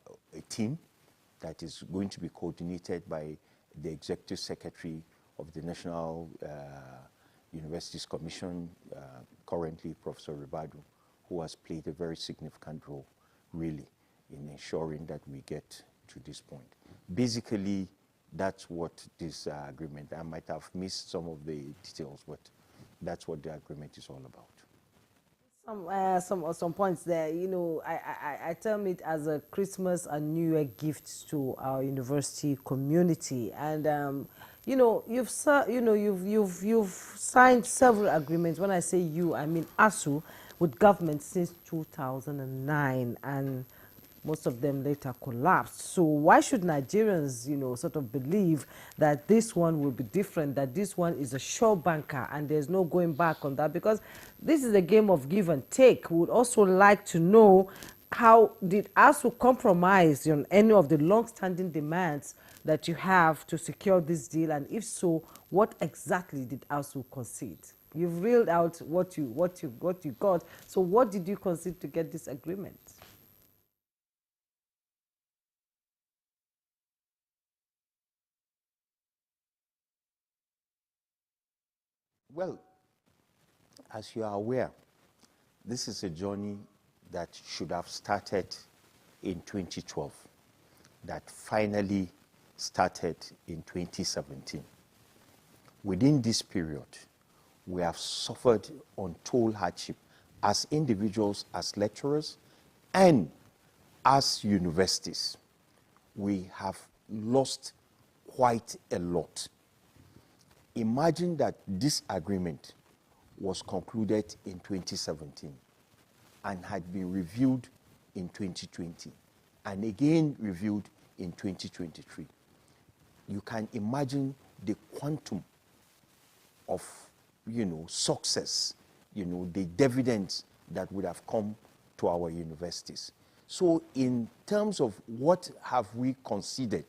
[SPEAKER 13] team that is going to be coordinated by the Executive Secretary of the National Universities Commission, currently Professor Ribadu, who has played a very significant role, really, in ensuring that we get to this point. Basically, that's what this agreement, I might have missed some of the details, but that's what the agreement is all about.
[SPEAKER 2] Some points there. I term it as a Christmas and New Year gift to our university community, and you've signed several agreements. When I say you, I mean ASUU, with government since 2009, and most of them later collapsed. So why should Nigerians, sort of believe that this one will be different, that this one is a sure banker and there's no going back on that? Because this is a game of give and take. We would also like to know, how did ASUU compromise on any of the long-standing demands that you have to secure this deal? And if so, what exactly did ASUU concede? You've reeled out what you got. So what did you concede to get this agreement?
[SPEAKER 13] Well, as you are aware, this is a journey that should have started in 2012, that finally started in 2017. Within this period, we have suffered untold hardship as individuals, as lecturers, and as universities. We have lost quite a lot. Imagine that this agreement was concluded in 2017 and had been reviewed in 2020 and again reviewed in 2023. You can imagine the quantum of, success, the dividends that would have come to our universities. So in terms of what have we considered,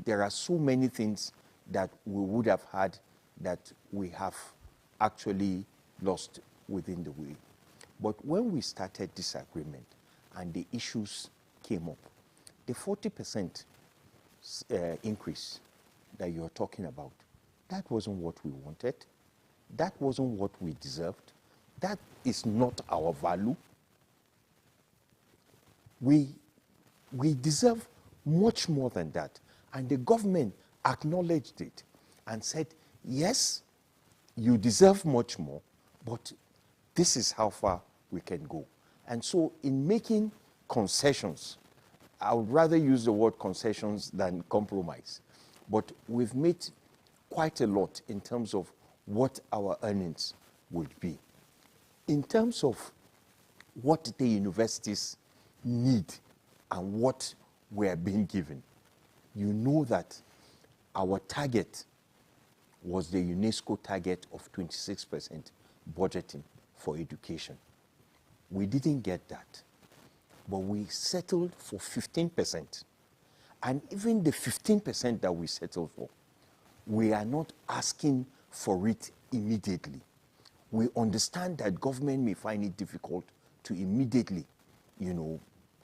[SPEAKER 13] there are so many things that we would have had that we have actually lost within the way. But when we started this agreement and the issues came up, the 40% increase that you're talking about, that wasn't what we wanted. That wasn't what we deserved. That is not our value. We deserve much more than that. And the government acknowledged it and said, yes, you deserve much more, but this is how far we can go. And so in making concessions, I would rather use the word concessions than compromise, but we've made quite a lot in terms of what our earnings would be. In terms of what the universities need and what we're being given, you know that our target was the UNESCO target of 26% budgeting for education. We didn't get that, but we settled for 15%. And even the 15% that we settled for, we are not asking for it immediately. We understand that government may find it difficult to immediately,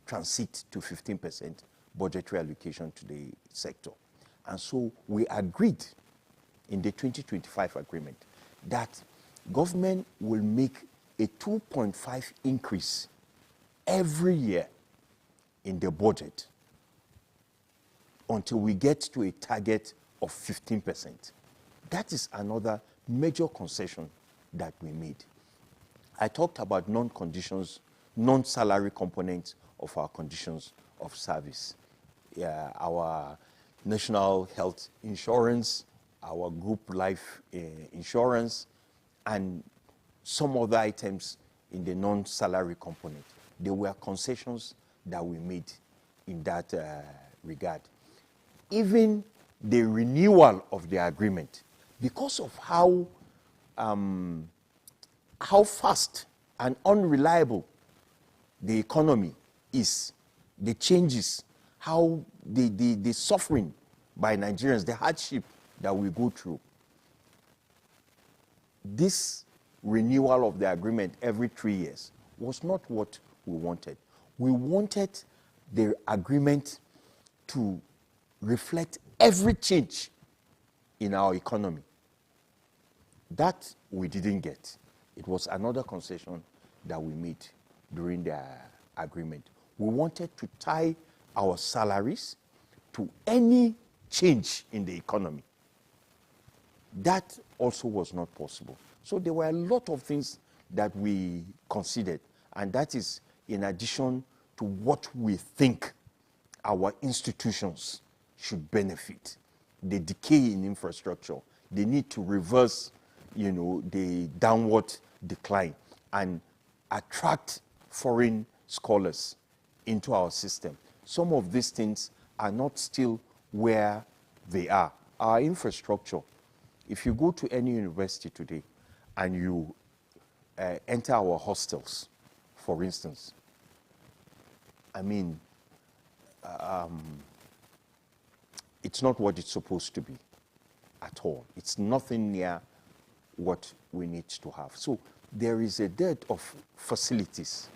[SPEAKER 13] transit to 15% budgetary allocation to the sector. And so we agreed in the 2025 agreement that government will make a 2.5 increase every year in the budget until we get to a target of 15%. That is another major concession that we made. I talked about non-salary components of our conditions of service. Our national health insurance, our group life insurance, and some other items in the non-salary component. There were concessions that we made in that regard. Even the renewal of the agreement, because of how fast and unreliable the economy is, the changes, how the suffering by Nigerians, the hardship that we go through. This renewal of the agreement every 3 years was not what we wanted. We wanted the agreement to reflect every change in our economy. That we didn't get. It was another concession that we made during the agreement. We wanted to tie our salaries to any change in the economy. That also was not possible. So there were a lot of things that we considered, and that is in addition to what we think our institutions should benefit. The decay in infrastructure, the need to reverse, the downward decline and attract foreign scholars into our system. Some of these things are not still where they are. Our infrastructure, if you go to any university today and you enter our hostels, for instance, it's not what it's supposed to be at all. It's nothing near what we need to have. So there is a dearth of facilities,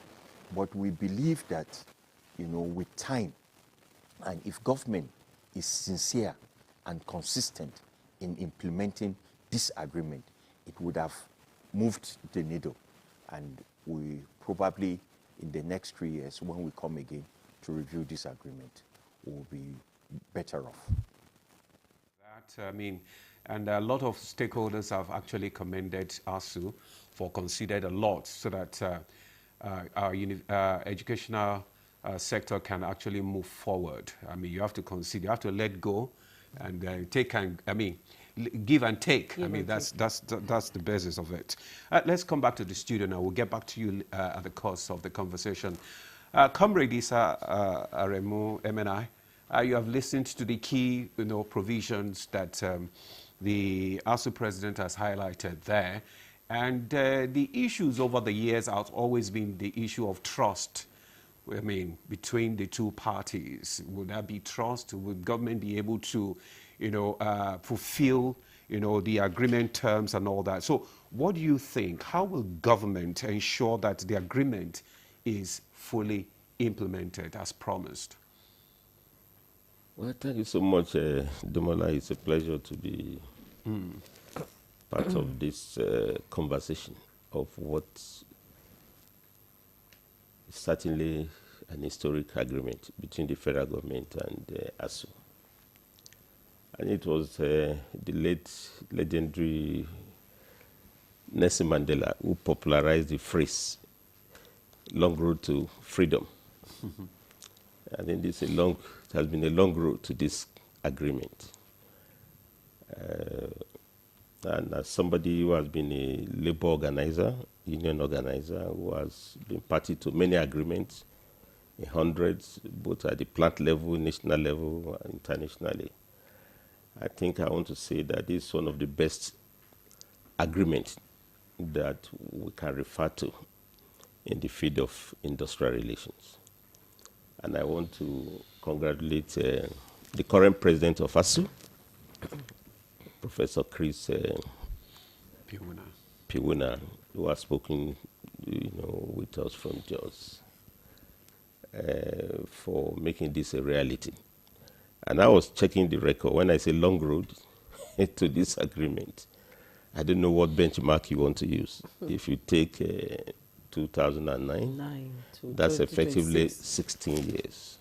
[SPEAKER 13] but we believe that, with time, and if government is sincere and consistent in implementing this agreement, it would have moved the needle. And we probably, in the next 3 years, when we come again to review this agreement, will be better off.
[SPEAKER 3] And a lot of stakeholders have actually commended ASUU for considered a lot so that our educational sector can actually move forward. You have to consider, you have to let go and give and take. That's the basis of it. Let's come back to the studio now. We'll get back to you at the course of the conversation. Comrade Issa Aremu MNI, you have listened to the key provisions that the ASUU president has highlighted there. And the issues over the years have always been the issue of trust. Between the two parties. Would there be trust? Would government be able to, fulfill, the agreement terms and all that? So what do you think? How will government ensure that the agreement is fully implemented as promised?
[SPEAKER 11] Well, thank you so much, Demola. It's a pleasure to be part of this conversation of what is certainly an historic agreement between the federal government and ASUU. And it was the late legendary Nelson Mandela who popularized the phrase, long road to freedom. I think it has been a long road to this agreement. And as somebody who has been a labor organizer, union organizer, who has been party to many agreements, in hundreds, both at the plant level, national level, and internationally, I think I want to say that this is one of the best agreements that we can refer to in the field of industrial relations. And I want to congratulate the current president of ASUU, Professor Chris Piwuna, who has spoken, with us from Jos, for making this a reality. And I was checking the record. When I say long road to this agreement, I don't know what benchmark you want to use. If you take 2009, that's effectively 16 years,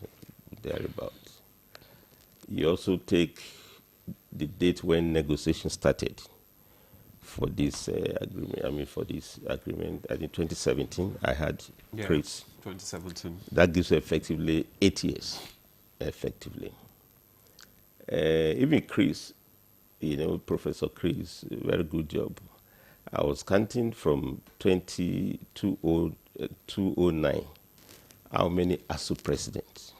[SPEAKER 11] thereabouts. You also take the date when negotiations started for this agreement. I think 2017, I had Chris.
[SPEAKER 3] 2017.
[SPEAKER 11] That gives effectively 8 years, effectively. Even Chris, Professor Chris, very good job. I was counting from 2009 how many ASUU presidents,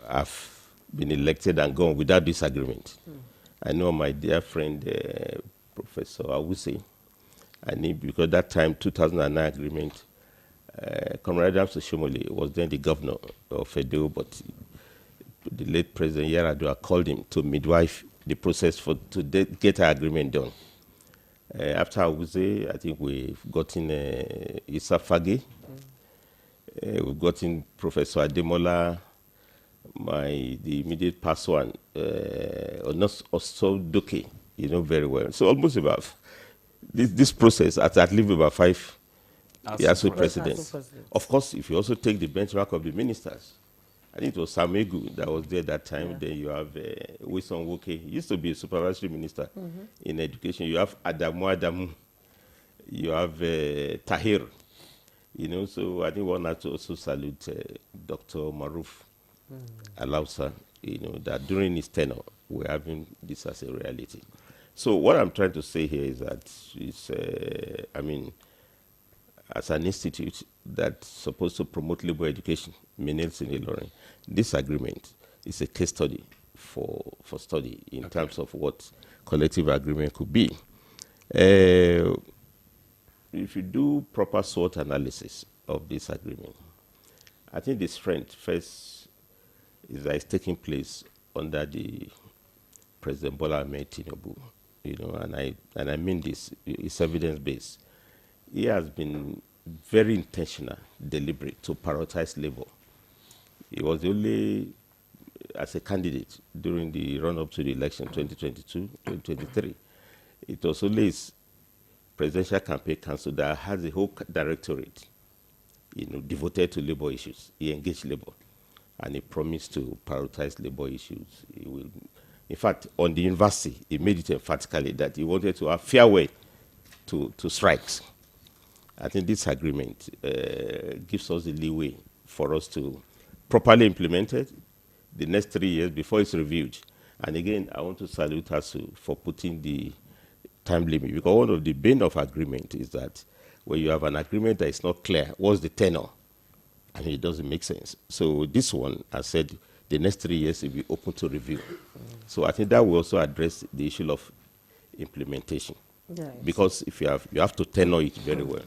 [SPEAKER 11] have been elected and gone without this agreement. I know my dear friend, Professor Awuse, because that time, 2009 agreement, Comrade Adams Oshomole was then the governor of Edo, but the late President Yaradua called him to midwife the process to get our agreement done. After Awuse, I think we've gotten Issa Fage, we've gotten Professor Ademola, the immediate past one, also Doke, very well. So almost about this process, at least about 5 ASUU presidents. Of course, if you also take the benchmark of the ministers, I think it was Samegu that was there that time. Yeah. Then you have Wilson Woke. He used to be a supervisory minister in education. You have Adamu. You have Tahir. So I think one has to also salute Dr. Maruf Alausa, that during his tenure, we're having this as a reality. So what I'm trying to say here is that it's, as an institute that's supposed to promote labor education, this agreement is a case study for study in terms of what collective agreement could be. If you do proper SWOT analysis of this agreement, I think the strength first is that it's taking place under the President Bola Ahmed Tinubu, and I mean this, it's evidence-based. He has been very intentional, deliberate to prioritize labor. He was only, as a candidate during the run-up to the election 2022, 2023, it was only his presidential campaign council that has a whole directorate, devoted to labor issues. He engaged labor, and he promised to prioritize labor issues. He will, in fact, on the university, he made it emphatically that he wanted to have fair way to strikes. I think this agreement gives us the leeway for us to properly implement it the next 3 years before it's reviewed. And again, I want to salute ASUU for putting the time limit, because one of the bane of agreement is that when you have an agreement that is not clear, what's the tenor? And it doesn't make sense. So this one, I said, the next 3 years will be open to review. So I think that will also address the issue of implementation. Yes. Because if you have to tenor it very well.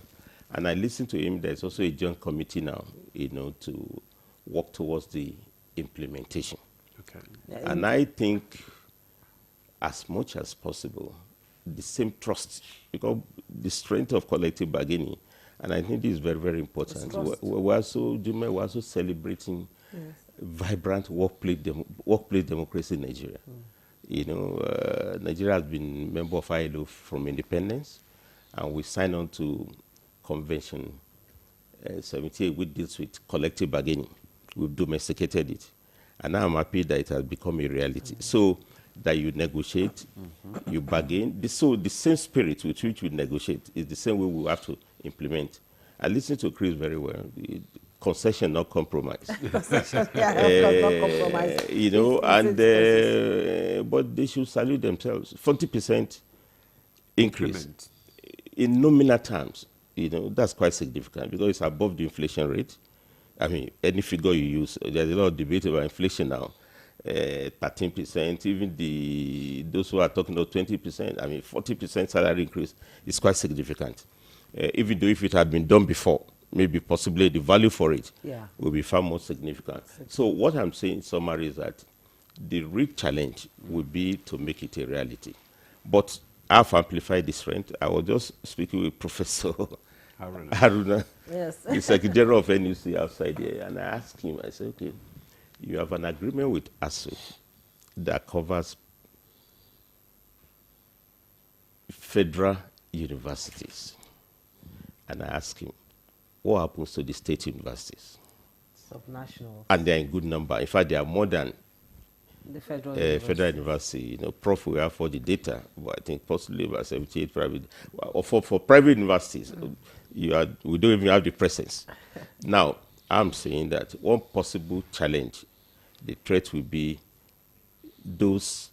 [SPEAKER 11] And I listened to him, there's also a joint committee now, to work towards the implementation. Okay. And I think as much as possible, the same trust, because the strength of collective bargaining, and I think this is very, very important. We're also celebrating vibrant workplace democracy in Nigeria. You know, Nigeria has been a member of ILO from independence, and we signed on to Convention 78, which deals with collective bargaining. We've domesticated it, and now I'm happy that it has become a reality. So that you negotiate, you bargain. So the same spirit with which we negotiate is the same way we have to implement. I listened to Chris very well. Concession, not compromise.
[SPEAKER 2] Concession, not compromise.
[SPEAKER 11] You know, but they should salute themselves. 40% increase in nominal terms. You know, that's quite significant because it's above the inflation rate. I mean, any figure you use, there's a lot of debate about inflation now. 13%, even those who are talking about 20%, I mean, 40% salary increase is quite significant. Even though if it had been done before, maybe possibly the value for it will be far more significant. So what I'm saying in summary is that the real challenge would be to make it a reality. But I've amplified this strength. I was just speaking with Professor Haruna, the Secretary General of NUC outside here, and I asked him, I said, okay, you have an agreement with ASUU that covers federal universities. And I asked him, what happens to the state universities?
[SPEAKER 2] Subnational.
[SPEAKER 11] And they're in good number. In fact, they are more than
[SPEAKER 2] the federal
[SPEAKER 11] university. You know, Prof will have for the data, but I think possibly about 78 private. Or for private universities, we don't even have the presence. Now, I'm saying that one possible challenge, the threat will be those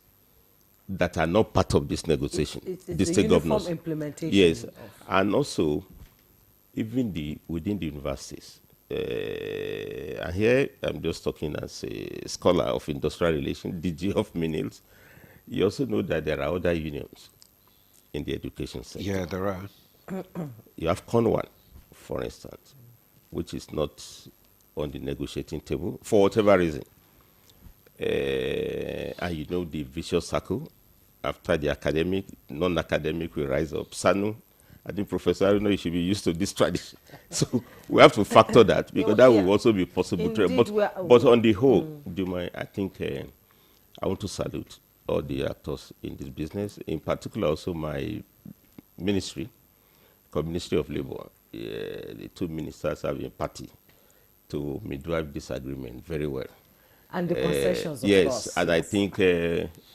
[SPEAKER 11] that are not part of this negotiation.
[SPEAKER 2] It's
[SPEAKER 11] the state governors.
[SPEAKER 2] Implementation.
[SPEAKER 11] Yes, and also even within the universities. And here I'm just talking as a scholar of industrial relations, DG of Minerals. You also know that there are other unions in the education sector.
[SPEAKER 3] Yeah, there are.
[SPEAKER 11] You have CON1, for instance, which is not on the negotiating table for whatever reason. And you know the vicious circle. After the academic, non-academic will rise up. SANU, I think Professor, I don't know, you should be used to this tradition. So we have to factor that because that will also be possible. But on the whole, Duma, I think I want to salute all the actors in this business, in particular also my ministry, Ministry of Labour. The two ministers have been party to midwife this agreement very well.
[SPEAKER 2] And the concessions, of
[SPEAKER 11] yes,
[SPEAKER 2] course.
[SPEAKER 11] And I think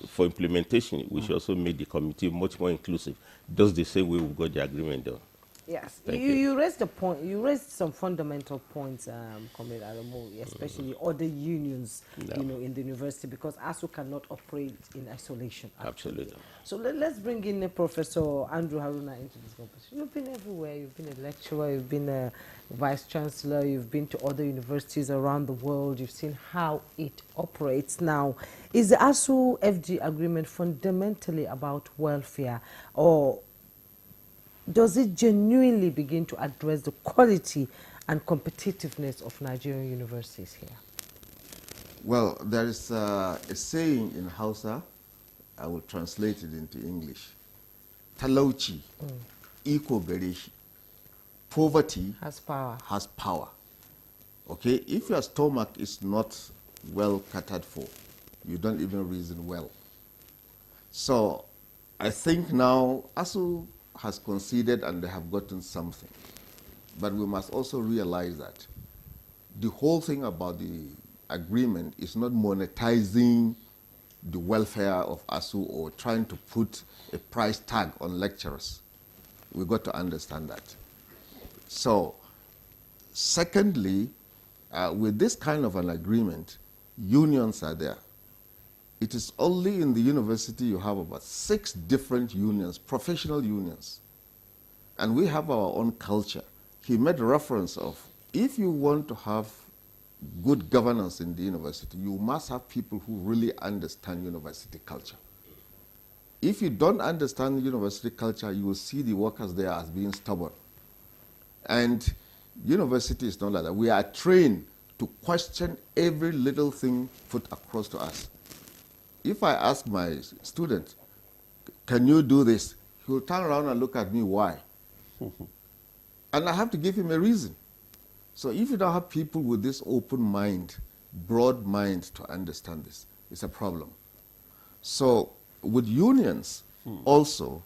[SPEAKER 11] for implementation, we should also make the committee much more inclusive. Just the same way we got the agreement done.
[SPEAKER 2] Yes, you raised a point. You raised some fundamental points, Comrade Adamu, especially other unions, you know, in the university, because ASUU cannot operate in isolation.
[SPEAKER 11] Absolutely.
[SPEAKER 2] So let's bring in Professor Andrew Haruna into this conversation. You've been everywhere. You've been a lecturer. You've been a vice chancellor. You've been to other universities around the world. You've seen how it operates now. Is the ASUU FG agreement fundamentally about welfare, or does it genuinely begin to address the quality and competitiveness of Nigerian universities here?
[SPEAKER 12] Well, there is a saying in Hausa, I will translate it into English. Talauci, iko gare shi. Poverty
[SPEAKER 2] has power.
[SPEAKER 12] Has power. Okay, if your stomach is not well catered for, you don't even reason well. So I think now ASUU has conceded and they have gotten something. But we must also realize that the whole thing about the agreement is not monetizing the welfare of ASUU or trying to put a price tag on lecturers. We've got to understand that. So, secondly, with this kind of an agreement, unions are there. It is only in the university you have about 6 different unions, professional unions. And we have our own culture. He made reference of, if you want to have good governance in the university, you must have people who really understand university culture. If you don't understand university culture, you will see the workers there as being stubborn. And university is not like that. We are trained to question every little thing put across to us. If I ask my student, can you do this? he will turn around and look at me, why? And I have to give him a reason. So if you don't have people with this open mind, broad mind to understand this, it's a problem. So with unions also,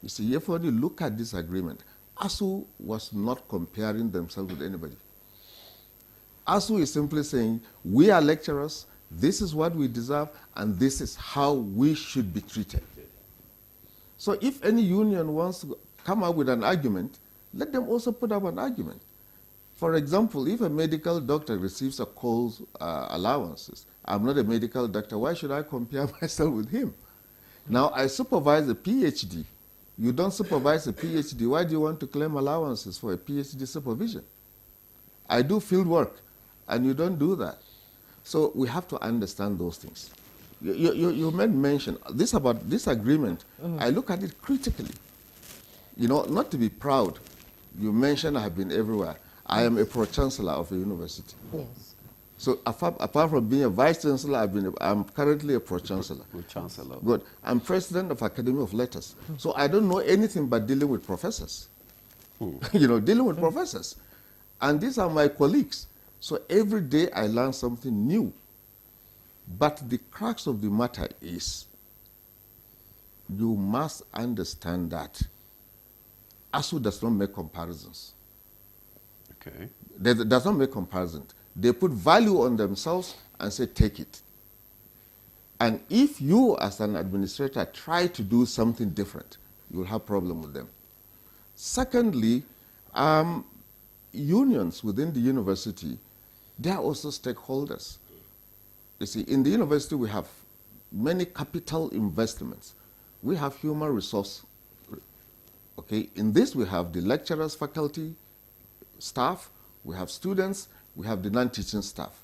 [SPEAKER 12] you see, if when you look at this agreement, ASUU was not comparing themselves with anybody. ASUU is simply saying, we are lecturers, this is what we deserve, and this is how we should be treated. So if any union wants to come up with an argument, let them also put up an argument. For example, if a medical doctor receives a call allowances, I'm not a medical doctor, why should I compare myself with him? Now, I supervise a PhD. You don't supervise a PhD. Why do you want to claim allowances for a PhD supervision? I do field work, and you don't do that. So we have to understand those things. You made mention this about this agreement. I look at it critically. You know, not to be proud. You mentioned I have been everywhere. I am a pro-chancellor of a university.
[SPEAKER 2] Yes.
[SPEAKER 12] So apart from being a vice-chancellor, I'm currently a pro-chancellor.
[SPEAKER 3] Pro-chancellor.
[SPEAKER 12] Good. I'm president of Academy of Letters. So I don't know anything but dealing with professors. You know, dealing with professors. And these are my colleagues. So every day I learn something new. But the crux of the matter is you must understand that ASUU does not make comparisons.
[SPEAKER 3] Okay.
[SPEAKER 12] They does not make comparisons. They put value on themselves and say, take it. And if you, as an administrator, try to do something different, you will have problem with them. Secondly, unions within the university, they are also stakeholders. You see, in the university we have many capital investments. We have human resource. Okay, in this we have the lecturers, faculty, staff, we have students, we have the non-teaching staff.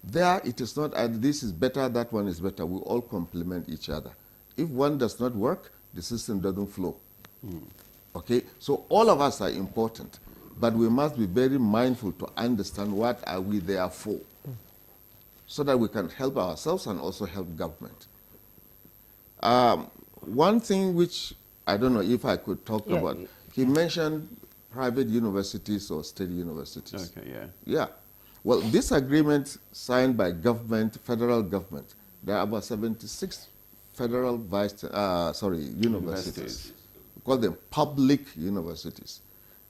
[SPEAKER 12] There it is not, this is better, that one is better. We all complement each other. If one does not work, the system doesn't flow. Okay, so all of us are important, but we must be very mindful to understand what are we there for, so that we can help ourselves and also help government. One thing which I don't know if I could talk about, he mentioned private universities or state universities.
[SPEAKER 3] Okay, yeah.
[SPEAKER 12] Yeah. Well, this agreement signed by government, federal government, there are about 76 federal universities. We call them public universities.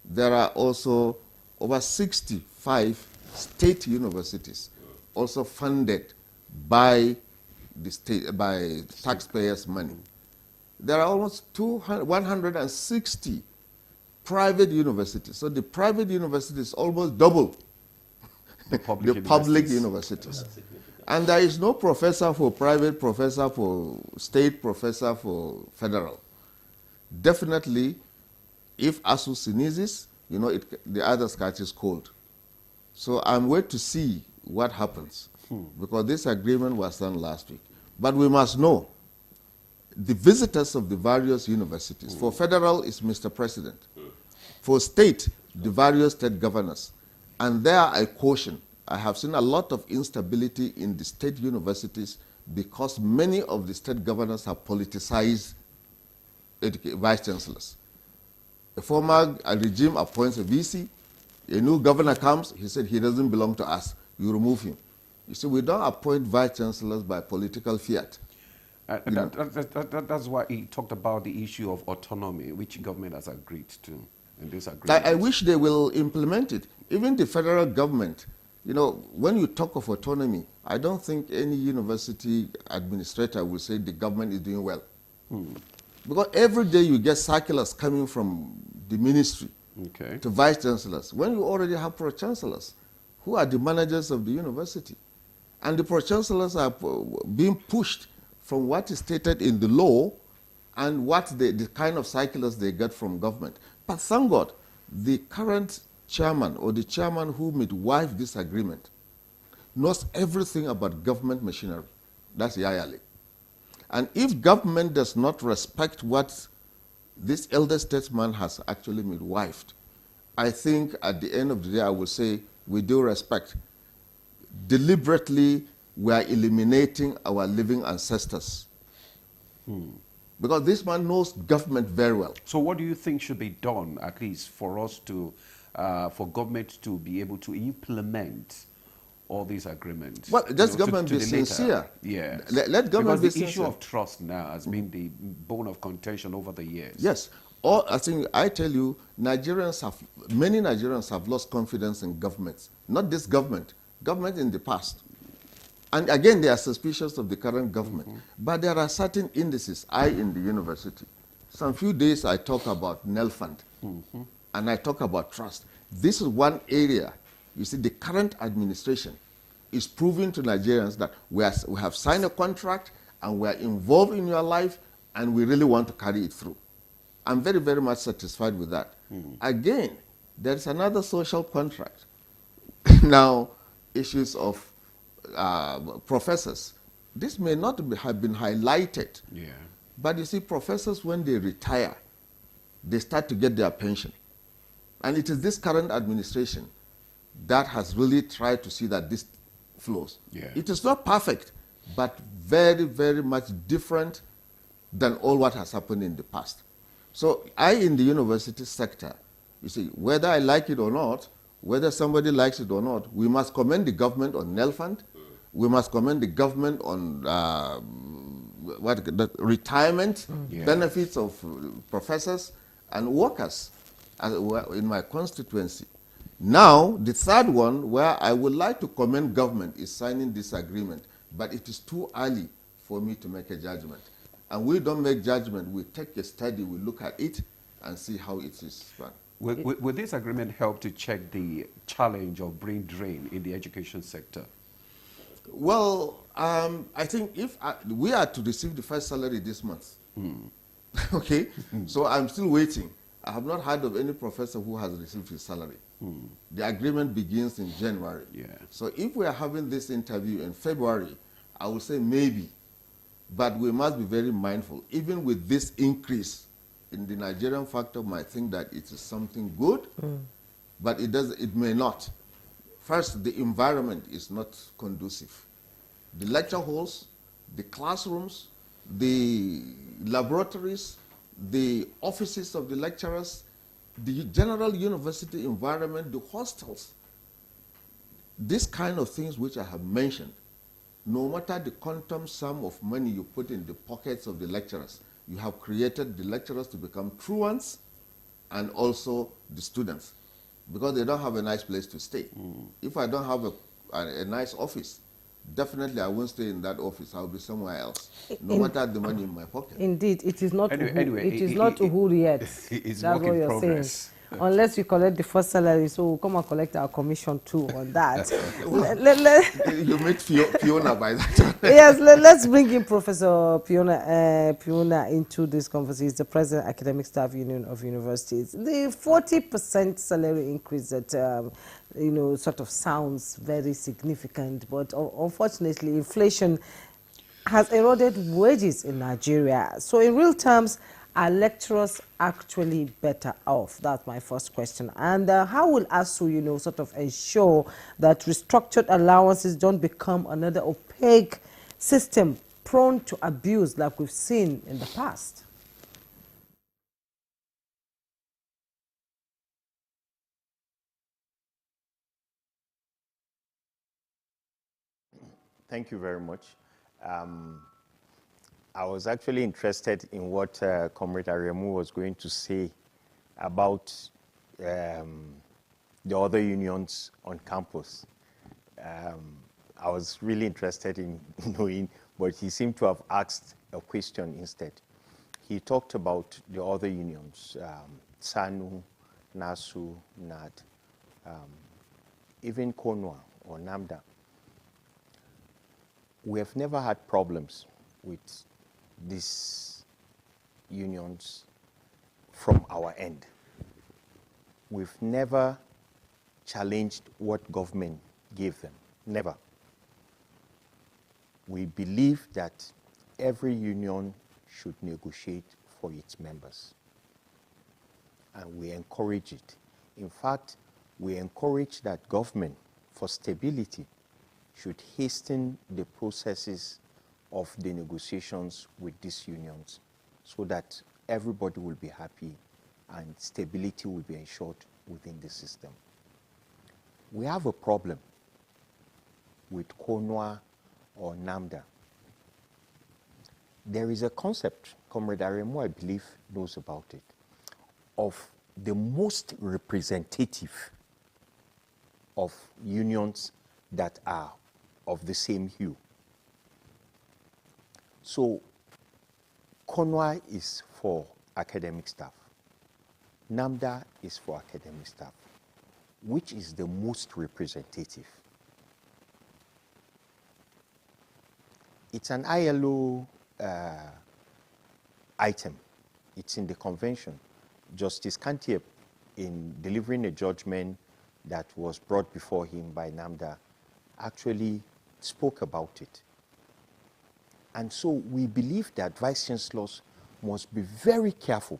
[SPEAKER 12] There are also over 65 state universities, also funded by the state, by taxpayers' money. There are almost 160 private universities. So the private universities almost double the public universities. And there is no professor for private, professor for state, professor for federal. Definitely, if ASUU sneezes, you know, the others catches cold. So I'm waiting to see what happens, because this agreement was done last week. But we must know the visitors of the various universities. For federal, it's Mr. President. For state, the various state governors. And there I caution, I have seen a lot of instability in the state universities because many of the state governors have politicized vice chancellors. A former regime appoints a VC, a new governor comes, he said he doesn't belong to us, you remove him. You see, we don't appoint vice chancellors by political fiat.
[SPEAKER 3] That's why he talked about the issue of autonomy, which government has agreed to in this agreement.
[SPEAKER 12] I wish they will implement it. Even the federal government, you know, when you talk of autonomy, I don't think any university administrator will say the government is doing well. Because every day you get circulars coming from the ministry to vice chancellors, when you already have pro-chancellors, who are the managers of the university. And the pro-chancellors are being pushed from what is stated in the law and what the kind of circulars they get from government. But thank God, the current chairman or the chairman who midwifed this agreement knows everything about government machinery. That's Yayale. And if government does not respect what this elder statesman has actually midwifed, I think at the end of the day I will say, with due respect, deliberately we are eliminating our living ancestors. because this man knows government very well.
[SPEAKER 3] So what do you think should be done, at least for us to, for government to be able to implement all these agreements?
[SPEAKER 12] Well, just government be sincere.
[SPEAKER 3] Yes.
[SPEAKER 12] Let government be sincere.
[SPEAKER 3] Because the issue of trust now has been the bone of contention over the years.
[SPEAKER 12] Yes. I think I tell you, many Nigerians have lost confidence in governments. Not this government in the past. And again, they are suspicious of the current government. But there are certain indices. In the university, some few days I talk about NELFund, and I talk about trust. This is one area, you see, the current administration is proving to Nigerians that we have signed a contract and we are involved in your life and we really want to carry it through. I'm very, very much satisfied with that. Again, there's another social contract. Now, issues of professors. This may not have been highlighted, but you see, professors, when they retire, they start to get their pension. And it is this current administration that has really tried to see that this flows. It is not perfect, but very, very much different than all what has happened in the past. So in the university sector, you see, whether I like it or not, whether somebody likes it or not, we must commend the government on NELFund. We must commend the government on the retirement benefits of professors and workers in my constituency. Now, the third one, where I would like to commend government, is signing this agreement, but it is too early for me to make a judgment. And we don't make judgment. We take a study, we look at it, and see how it is run.
[SPEAKER 3] Will this agreement help to check the challenge of brain drain in the education sector?
[SPEAKER 12] Well, I think if we are to receive the first salary this month, okay, so I'm still waiting. I have not heard of any professor who has received his salary. The agreement begins in January. So if we are having this interview in February, I would say maybe. But we must be very mindful. Even with this increase in the Nigerian factor, might think that it is something good, but it may not. First, the environment is not conducive. The lecture halls, the classrooms, the laboratories, the offices of the lecturers, the general university environment, the hostels, these kind of things which I have mentioned, no matter the quantum sum of money you put in the pockets of the lecturers, you have created the lecturers to become truants and also the students, because they don't have a nice place to stay. If I don't have a nice office, definitely I won't stay in that office. I'll be somewhere else, no matter the money in my pocket.
[SPEAKER 2] Indeed, it is not
[SPEAKER 3] anyway,
[SPEAKER 2] it is not Uhuru yet.
[SPEAKER 3] It's
[SPEAKER 2] That's
[SPEAKER 3] work
[SPEAKER 2] what
[SPEAKER 3] in
[SPEAKER 2] you're
[SPEAKER 3] progress.
[SPEAKER 2] saying. Unless we collect the first salary, so we'll come and collect our commission too on that.
[SPEAKER 12] You meet Fiona by that time.
[SPEAKER 2] Yes, let's bring in Professor Piona into this conversation. He's the President Academic Staff Union of Universities. The 40% salary increase that sort of sounds very significant, but unfortunately, inflation has eroded wages in Nigeria. So in real terms, are lecturers actually better off? That's my first question. And how will ASUU, sort of ensure that restructured allowances don't become another opaque system prone to abuse like we've seen in the past?
[SPEAKER 13] Thank you very much. I was actually interested in what Comrade Ariamu was going to say about the other unions on campus. I was really interested in knowing, but he seemed to have asked a question instead. He talked about the other unions, SANU, NASU, NAD, even KONWA or NAMDA. We have never had problems with these unions from our end. We've never challenged what government gave them, never. We believe that every union should negotiate for its members, and we encourage it. In fact, we encourage that government, for stability, should hasten the processes of the negotiations with these unions so that everybody will be happy and stability will be ensured within the system. We have a problem with Konwa or NAMDA. There is a concept, Comrade Aremu, I believe, knows about it, of the most representative of unions that are of the same hue. So, Konwa is for academic staff. NAMDA is for academic staff. Which is the most representative? It's an ILO item. It's in the convention. Justice Kantiep, in delivering a judgment that was brought before him by NAMDA, actually spoke about it. And so we believe that vice chancellors must be very careful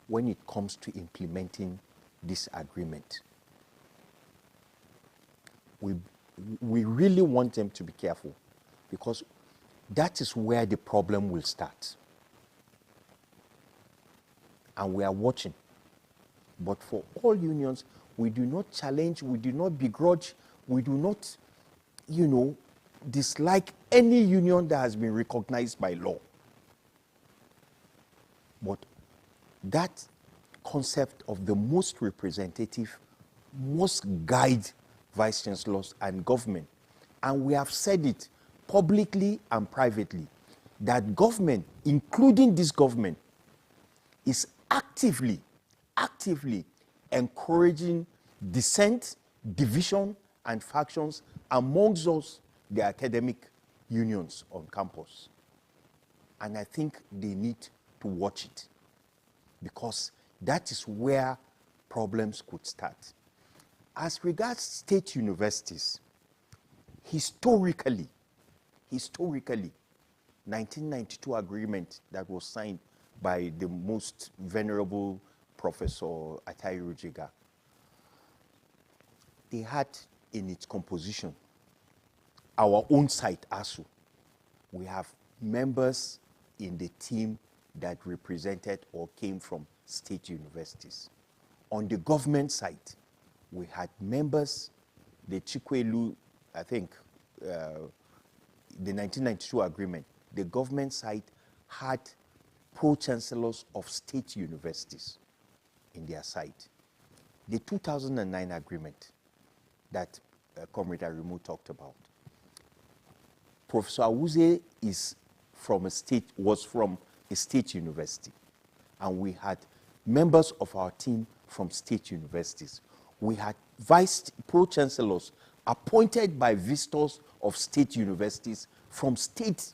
[SPEAKER 13] when it comes to implementing this agreement. We really want them to be careful, because that is where the problem will start. And we are watching. But for all unions, we do not challenge, we do not begrudge, we do not, dislike any union that has been recognized by law. But that concept of the most representative must guide vice chancellors and government. And we have said it publicly and privately, that government, including this government, is actively encouraging dissent, division, and factions amongst us, the academic unions on campus. And I think they need to watch it, because that is where problems could start. As regards state universities, historically, 1992 agreement that was signed by the most venerable Professor Atahiru Jega, they had in its composition our own site, ASUU. We have members in the team that represented or came from state universities. On the government side, we had members, the Chikwelu, I think, the 1992 agreement, the government side had pro-chancellors of state universities in their site. The 2009 agreement that Comrade Aremu talked about, Professor Awuzie was from a state university, and we had members of our team from state universities. We had vice pro-chancellors appointed by visitors of state universities from state,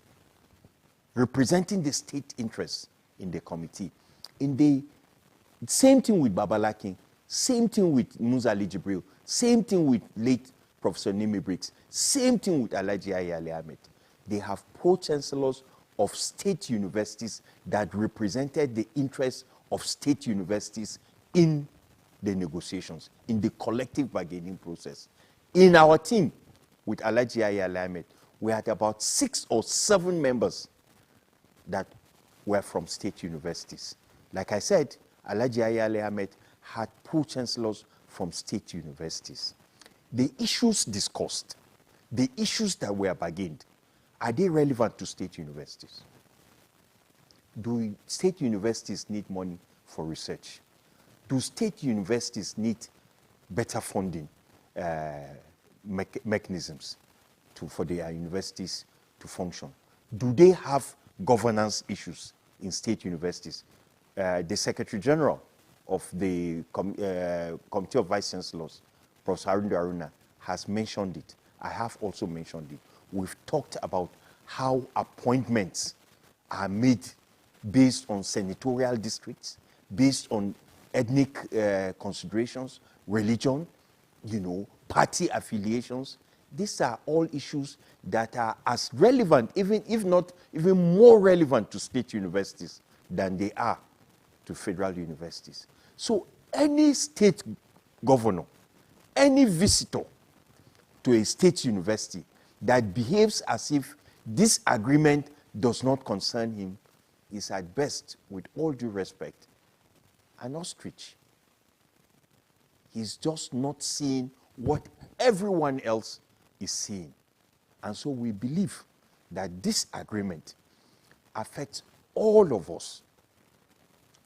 [SPEAKER 13] representing the state interests in the committee. In the same thing with Babalakin, same thing with Musa Ali Jibril, same thing with late Professor Nimi Briggs, same thing with Alhaji Ayale Ahmed. They have pro-chancellors of state universities that represented the interests of state universities in the negotiations, in the collective bargaining process. In our team with Alhaji Ayale Ahmed, we had about 6 or 7 members that were from state universities. Like I said, Alhaji Ayale Ahmed had pro-chancellors from state universities. The issues discussed, the issues that were bargained, are they relevant to state universities? Do state universities need money for research? Do state universities need better funding mechanisms for their universities to function? Do they have governance issues in state universities? The Secretary General of the Committee of Vice Chancellors, Professor Arundu Aruna, has mentioned it. I have also mentioned it. We've talked about how appointments are made based on senatorial districts, based on ethnic considerations, religion, party affiliations. These are all issues that are as relevant, even if not even more relevant to state universities than they are to federal universities. So any state governor, any visitor to a state university that behaves as if this agreement does not concern him is at best, with all due respect, an ostrich. He's just not seeing what everyone else is seeing. And so we believe that this agreement affects all of us.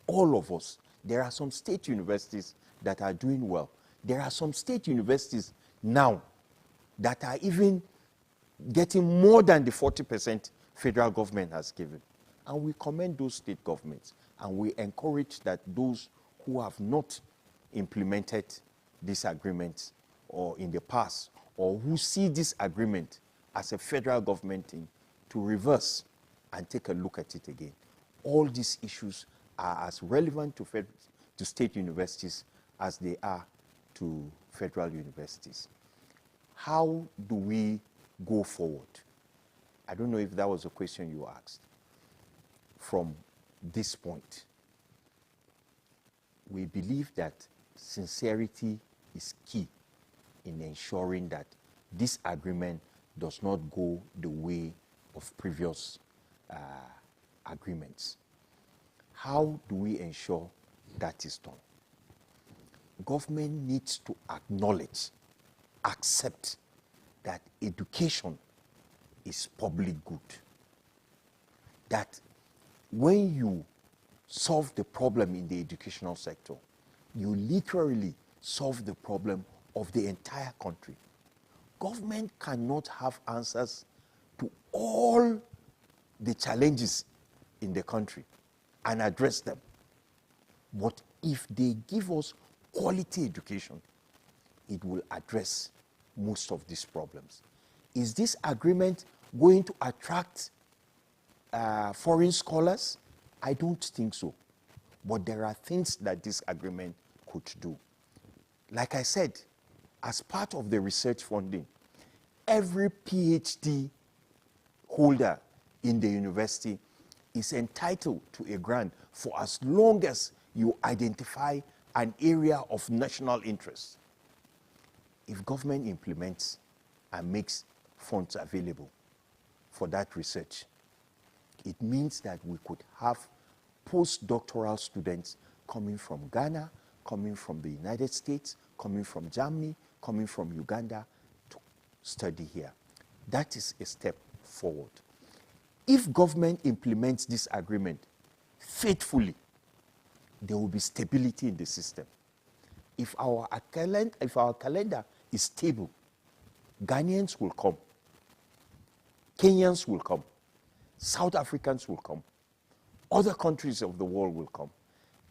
[SPEAKER 13] All of us. There are some state universities that are doing well. There are some state universities now that are even getting more than the 40% federal government has given. And we commend those state governments, and we encourage that those who have not implemented this agreement or in the past, or who see this agreement as a federal government thing, to reverse and take a look at it again. All these issues are as relevant to state universities as they are to federal universities. How do we go forward? I don't know if that was a question you asked. From this point, we believe that sincerity is key in ensuring that this agreement does not go the way of previous agreements. How do we ensure that is done? Government needs to acknowledge, accept that education is public good. That when you solve the problem in the educational sector, you literally solve the problem of the entire country. Government cannot have answers to all the challenges in the country and address them. But if they give us quality education, it will address most of these problems. Is this agreement going to attract foreign scholars? I don't think so. But there are things that this agreement could do. Like I said, as part of the research funding, every PhD holder in the university is entitled to a grant for as long as you identify an area of national interest. If government implements and makes funds available for that research, it means that we could have postdoctoral students coming from Ghana, coming from the United States, coming from Germany, coming from Uganda to study here. That is a step forward. If government implements this agreement faithfully, there will be stability in the system. If our calendar is stable, Ghanaians will come, Kenyans will come, South Africans will come, other countries of the world will come.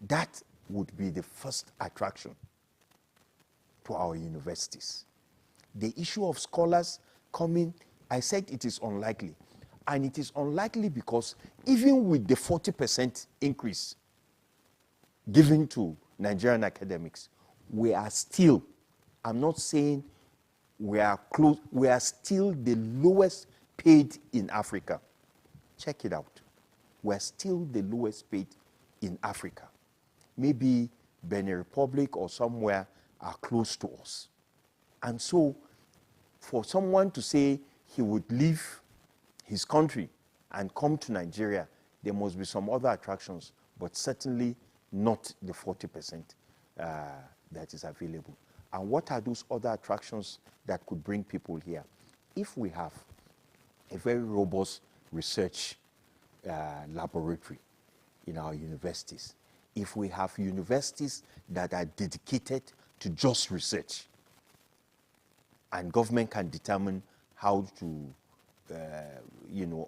[SPEAKER 13] That would be the first attraction to our universities. The issue of scholars coming, I said it is unlikely. And it is unlikely because even with the 40% increase given to Nigerian academics, we are still, I'm not saying we are close, we are still the lowest paid in Africa. Check it out. We're still the lowest paid in Africa. Maybe Benin Republic or somewhere are close to us. And so for someone to say he would leave his country and come to Nigeria, there must be some other attractions, but certainly not the 40% that is available. And what are those other attractions that could bring people here? If we have a very robust research laboratory in our universities, if we have universities that are dedicated to just research, and government can determine how to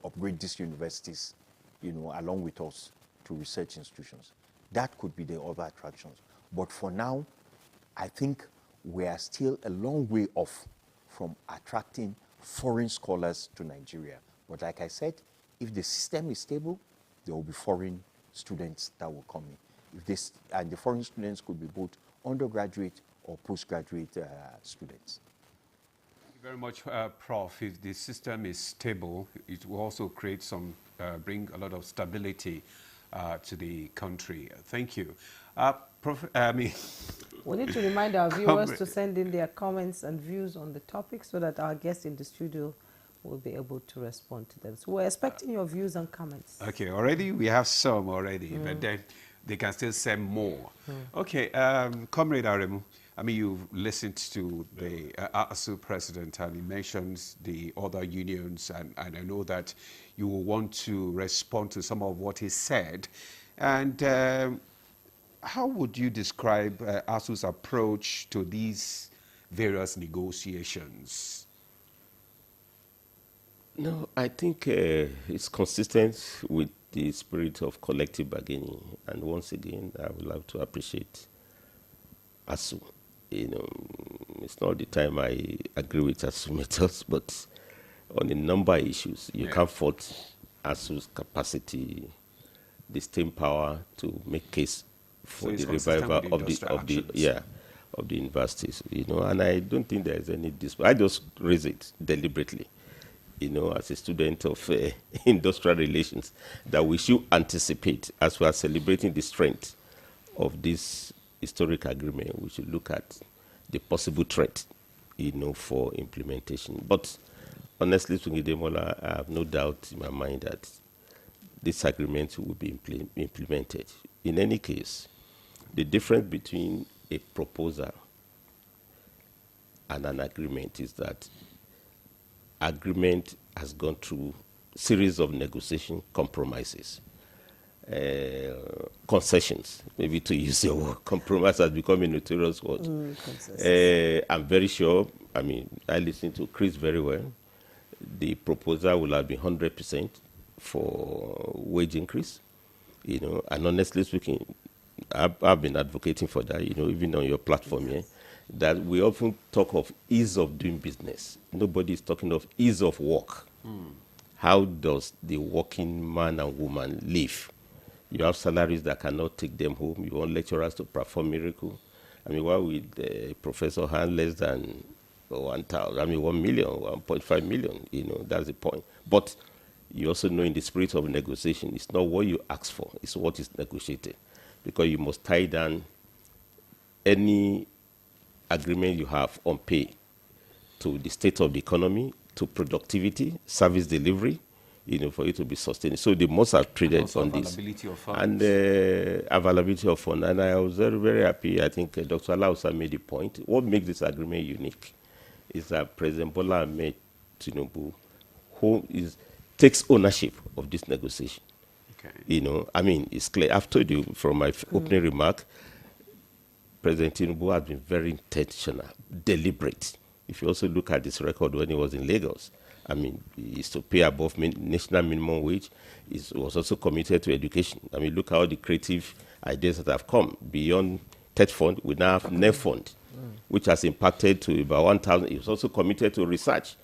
[SPEAKER 13] upgrade these universities, along with us to research institutions. That could be the other attractions. But for now, I think we are still a long way off from attracting foreign scholars to Nigeria. But like I said, if the system is stable, there will be foreign students that will come in. And the foreign students could be both undergraduate or postgraduate students.
[SPEAKER 3] Very much, Prof. If the system is stable, it will also create bring a lot of stability to the country. Thank you.
[SPEAKER 2] We need to remind our viewers to send in their comments and views on the topic so that our guests in the studio we'll be able to respond to them. So we're expecting your views and comments.
[SPEAKER 3] Okay, already we have some already, but then they can still send more. Okay, Comrade Aremu, I mean, you've listened to the ASUU president, and he mentions the other unions, and I know that you will want to respond to some of what he said. And how would you describe ASUU's approach to these various negotiations?
[SPEAKER 11] No, I think it's consistent with the spirit of collective bargaining. And once again, I would like to appreciate ASUU. You know, it's not the time I agree with ASUU methods, but on a number of issues, you can't fault ASUU's capacity, the staying power to make case for the revival of the universities. You know, and I don't think there is any dispute. I just raise it deliberately. You know, as a student of industrial relations, that we should anticipate, as we are celebrating the strength of this historic agreement, we should look at the possible threat, you know, for implementation. But honestly, Demola, I have no doubt in my mind that this agreement will be implemented. In any case, the difference between a proposal and an agreement is that agreement has gone through series of negotiation compromises, concessions, maybe to use your word. Compromise has become a notorious word. I'm very sure, I mean, I listened to Chris very well. The proposal will have been 100% for wage increase, you know, and honestly speaking, I've been advocating for that, you know, even on your platform here. That we often talk of ease of doing business. Nobody is talking of ease of work. How does the working man and woman live? You have salaries that cannot take them home. You want lecturers to perform miracle. I mean, why would Professor hand less than 1,000? I mean, 1 million, 1.5 million, you know, that's the point. But you also know in the spirit of negotiation, it's not what you ask for, it's what is negotiated. Because you must tie down any agreement you have on pay to the state of the economy, to productivity, service delivery, you know, for it to be sustained. So they must have traded on this.
[SPEAKER 3] Availability of funds.
[SPEAKER 11] And availability of funds. And I was very, very happy. I think Dr. Alausa made the point. What makes this agreement unique is that President Bola Ahmed Tinubu takes ownership of this negotiation. Okay. You know, I mean, it's clear. I've told you from my opening remark, President Tinubu has been very intentional, deliberate. If you also look at his record when he was in Lagos, I mean, he used to pay above national minimum wage. He was also committed to education. I mean, look at all the creative ideas that have come. Beyond TED Fund, we now have NEF Fund, which has impacted to about 1,000. He was also committed to research.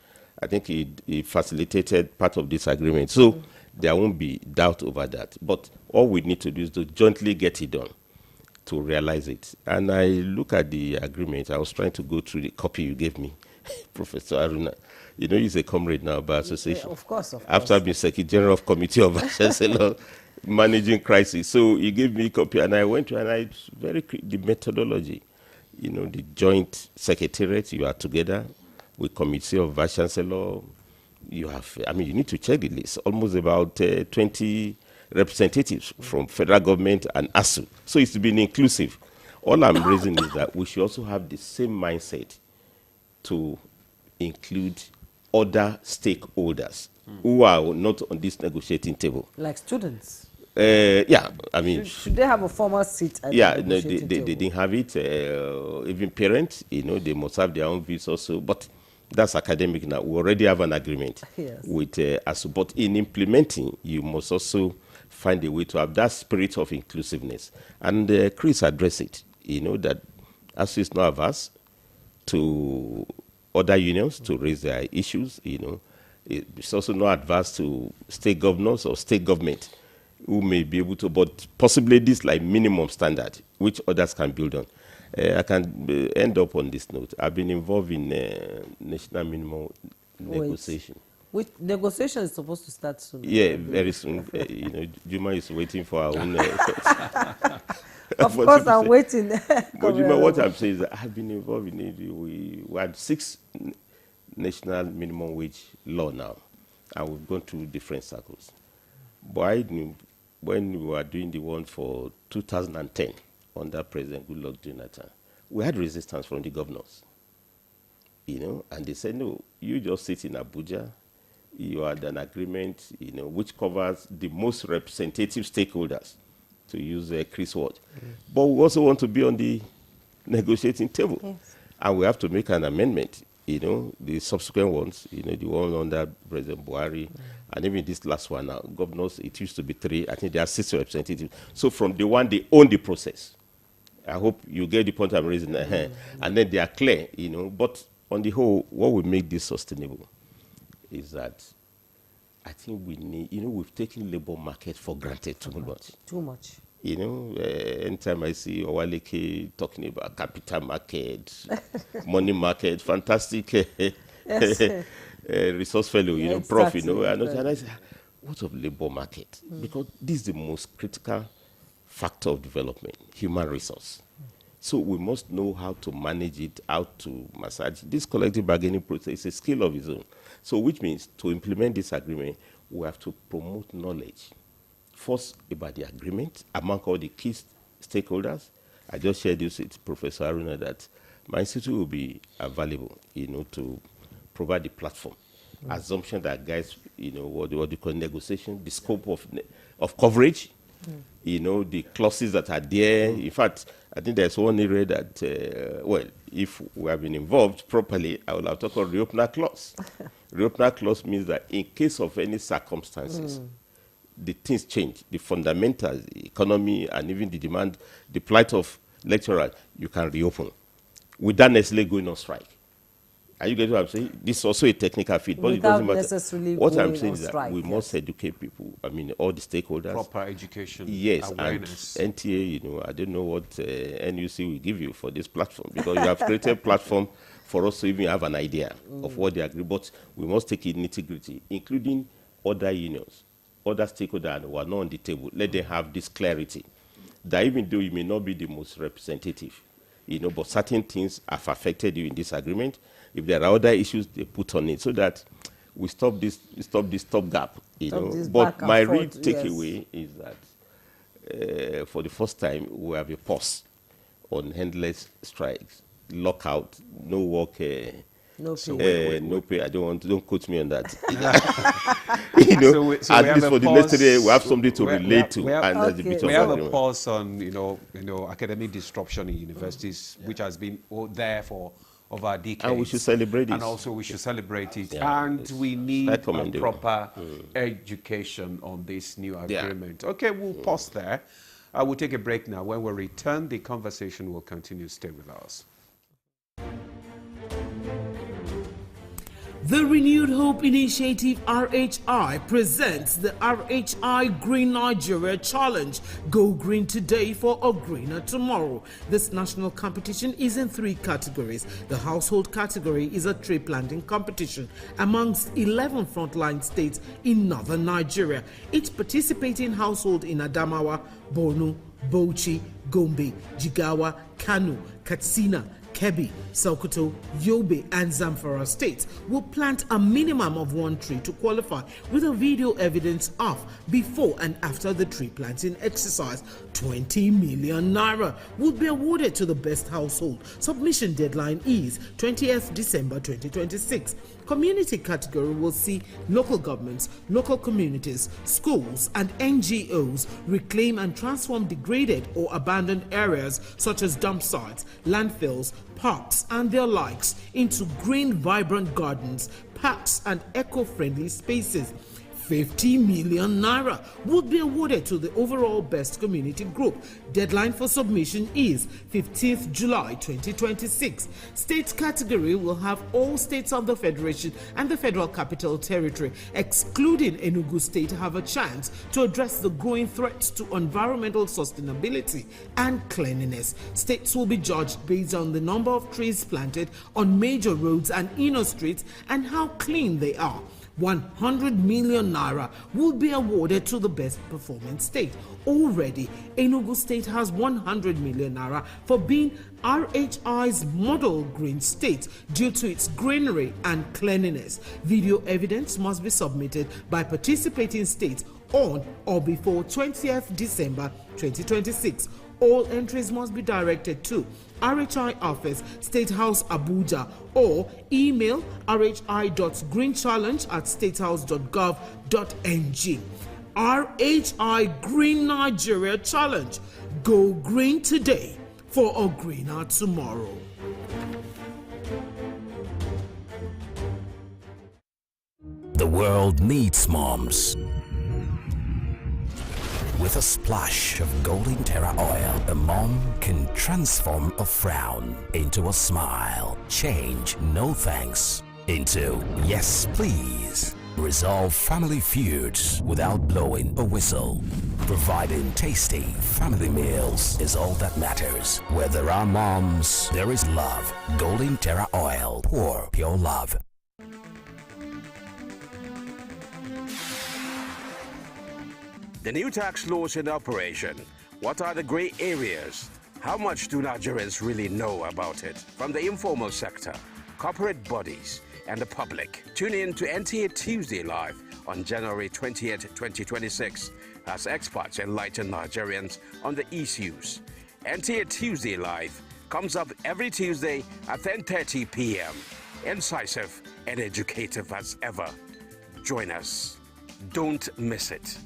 [SPEAKER 11] I think he facilitated part of this agreement. So there won't be doubt over that. But all we need to do is to jointly get it done, to realize it. And I look at the agreement. I was trying to go through the copy you gave me, Professor Aruna. You know, he's a comrade now by association.
[SPEAKER 2] Yeah, of course.
[SPEAKER 11] After being Secretary General of Committee of Chancellor, managing crisis. So he gave me a copy, and I went to, and the methodology, you know, the joint secretariat, you are together with Committee of Vice Chancellor. You have, I mean, you need to check the list. Almost about 20 representatives from federal government and ASUU. So it's been inclusive. All I'm raising is that we should also have the same mindset to include other stakeholders who are not on this negotiating table.
[SPEAKER 2] Like students?
[SPEAKER 11] Yeah, I mean...
[SPEAKER 2] Should they have a formal seat at
[SPEAKER 11] the
[SPEAKER 2] negotiating table?
[SPEAKER 11] They didn't have it. Even parents, you know, they must have their own views also. But that's academic now. We already have an agreement with ASUU. But in implementing, you must also find a way to have that spirit of inclusiveness. And Chris addressed it, you know, that ASUU is not averse to other unions to raise their issues, you know. It's also not adverse to state governors or state government who may be able to, but possibly this like minimum standard, which others can build on. I can end up on this note. I've been involved in national minimum negotiation.
[SPEAKER 2] Which negotiation is supposed to start soon?
[SPEAKER 11] Yeah, very soon. You know, Juma is waiting for our own.
[SPEAKER 2] Of course, I'm waiting.
[SPEAKER 11] But Juma, what I'm saying is that I've been involved in it. We had 6 national minimum wage law now, and we've gone through different circles. But I knew when we were doing the one for 2010 under President Goodluck Jonathan, we had resistance from the governors, and they said, no, you just sit in Abuja, you had an agreement, which covers the most representative stakeholders, to use Chris' word. But we also want to be on the negotiating table. Yes. And we have to make an amendment, the subsequent ones, the one under President Buhari, and even this last one now, governors, it used to be 3, I think there are 6 representatives. So from the one, they own the process. I hope you get the point I'm raising. And then they are clear, But on the whole, what will make this sustainable is that I think we need, we've taken labor market for granted too much.
[SPEAKER 2] Too much.
[SPEAKER 11] Anytime I see Owaleke talking about capital market, money market, fantastic resource fellow, exactly. Prof, and I say, what of labor market? Because this is the most critical factor of development, human resource. So we must know how to manage it, how to massage. This collective bargaining process is a skill of its own. So which means to implement this agreement, we have to promote knowledge. First, about the agreement among all the key stakeholders. I just shared this with Professor Aruna that my institute will be available, to provide the platform. Assumption that guides, what you call negotiation, the scope of coverage, the clauses that are there. In fact, I think there's one area that, if we have been involved properly, I will have talked about reopener clause. Reopener clause means that in case of any circumstances, the things change, the fundamentals, the economy, and even the demand, the plight of lecturers, you can reopen without necessarily going on strike. Are you getting what I'm saying? This is also a technical feat, but it doesn't matter. What I'm saying is that we must educate people, all the stakeholders.
[SPEAKER 3] Proper education,
[SPEAKER 11] yes,
[SPEAKER 3] awareness.
[SPEAKER 11] And NTA, I don't know what NUC will give you for this platform, because you have created a platform for us to even have an idea of what they agree, but we must take it nitty-gritty, including other unions, other stakeholders who are not on the table. Let them have this clarity that even though you may not be the most representative, but certain things have affected you in this agreement. If there are other issues, they put on it so that we stop this stopgap. But my real takeaway is that for the first time we have a pause on endless strikes, lockout, no work.
[SPEAKER 2] No
[SPEAKER 11] pay. No pay. Don't quote me on that.
[SPEAKER 3] So
[SPEAKER 11] at least for the next day, we have something to relate to.
[SPEAKER 3] We have a pause on, academic disruption in universities, which has been there for over decades.
[SPEAKER 11] And we should celebrate it.
[SPEAKER 3] And also we should celebrate it. Yeah, and we need a proper education on this new agreement. Okay, we'll pause there. We'll take a break now. When we return, the conversation will continue. Stay with us.
[SPEAKER 14] The Renewed Hope Initiative RHI presents the RHI Green Nigeria Challenge. Go green today for a greener tomorrow. This national competition is in 3 categories. The household category is a tree planting competition amongst 11 frontline states in northern Nigeria. Each participating household in Adamawa, Borno, Bauchi, Gombe, Jigawa, Kano, Katsina, Kebbi, Sokoto, Yobe, and Zamfara states will plant a minimum of 1 tree to qualify, with a video evidence of before and after the tree planting exercise. 20 million naira will be awarded to the best household. Submission deadline is 20th December 2026. Community category will see local governments, local communities, schools, and NGOs reclaim and transform degraded or abandoned areas such as dump sites, landfills, parks, and their likes into green, vibrant gardens, parks, and eco-friendly spaces. 50 million naira would be awarded to the overall best community group. Deadline for submission is 15th July 2026. State category will have all states of the Federation and the Federal Capital Territory, excluding Enugu State, have a chance to address the growing threats to environmental sustainability and cleanliness. States will be judged based on the number of trees planted on major roads and inner streets and how clean they are. 100 million naira will be awarded to the best performing state. Already, Enugu State has 100 million naira for being RHI's model green state due to its greenery and cleanliness. Video evidence must be submitted by participating states on or before 20th December 2026. All entries must be directed to RHI Office, State House, Abuja, or email rhi.greenchallenge@statehouse.gov.ng. RHI Green Nigeria Challenge. Go green today for a greener tomorrow.
[SPEAKER 15] The world needs moms. With a splash of golden terra oil, a mom can transform a frown into a smile, change no thanks into yes please, resolve family feuds without blowing a whistle. Providing tasty family meals is all that matters. Where there are moms, there is love. Golden terra oil, pour pure love.
[SPEAKER 1] The new tax laws in operation. What are the gray areas? How much do Nigerians really know about it? From the informal sector, corporate bodies, and the public. Tune in to NTA Tuesday Live on January 20th, 2026 as experts enlighten Nigerians on the issues. NTA Tuesday Live comes up every Tuesday at 10:30 p.m. Incisive and educative as ever. Join us. Don't miss it.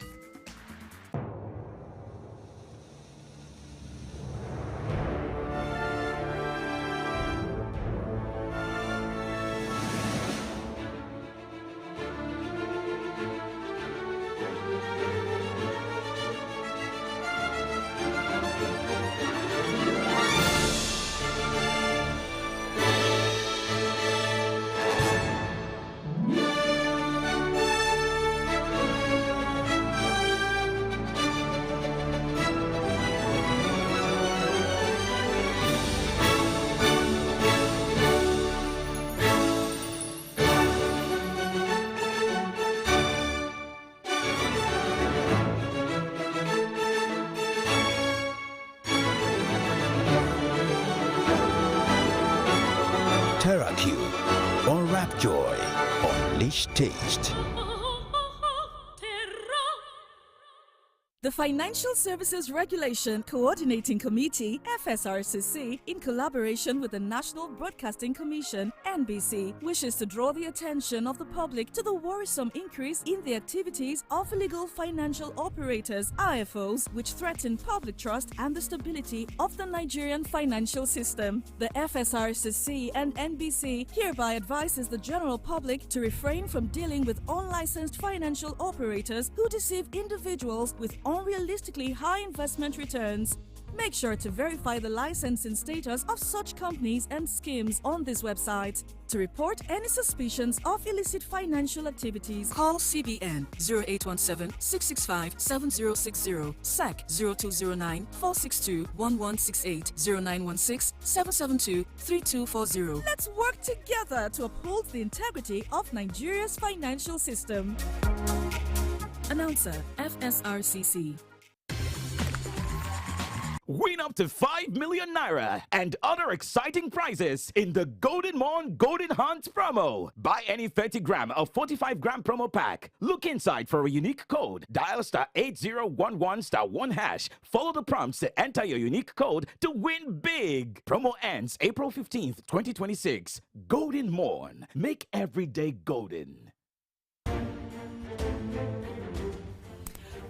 [SPEAKER 15] TerraQ, unwrap joy, unleash taste.
[SPEAKER 16] The Financial Services Regulation Coordinating Committee, FSRCC, in collaboration with the National Broadcasting Commission, NBC, wishes to draw the attention of the public to the worrisome increase in the activities of illegal financial operators, IFOs, which threaten public trust and the stability of the Nigerian financial system. The FSRCC and NBC hereby advises the general public to refrain from dealing with unlicensed financial operators who deceive individuals with unrealistically high investment returns. Make sure to verify the licensing status of such companies and schemes on this website. To report any suspicions of illicit financial activities, call CBN 0817-665-7060, SAC 0209-462-1168, 0916-772-3240. Let's work together to uphold the integrity of Nigeria's financial system. Announcer, FSRCC.
[SPEAKER 8] Win up to 5 million naira and other exciting prizes in the Golden Morn Golden Hunt promo. Buy any 30 gram or 45 gram promo pack. Look inside for a unique code. Dial *8011*1#. Follow the prompts to enter your unique code to win big. Promo ends April 15th, 2026. Golden Morn. Make every day golden.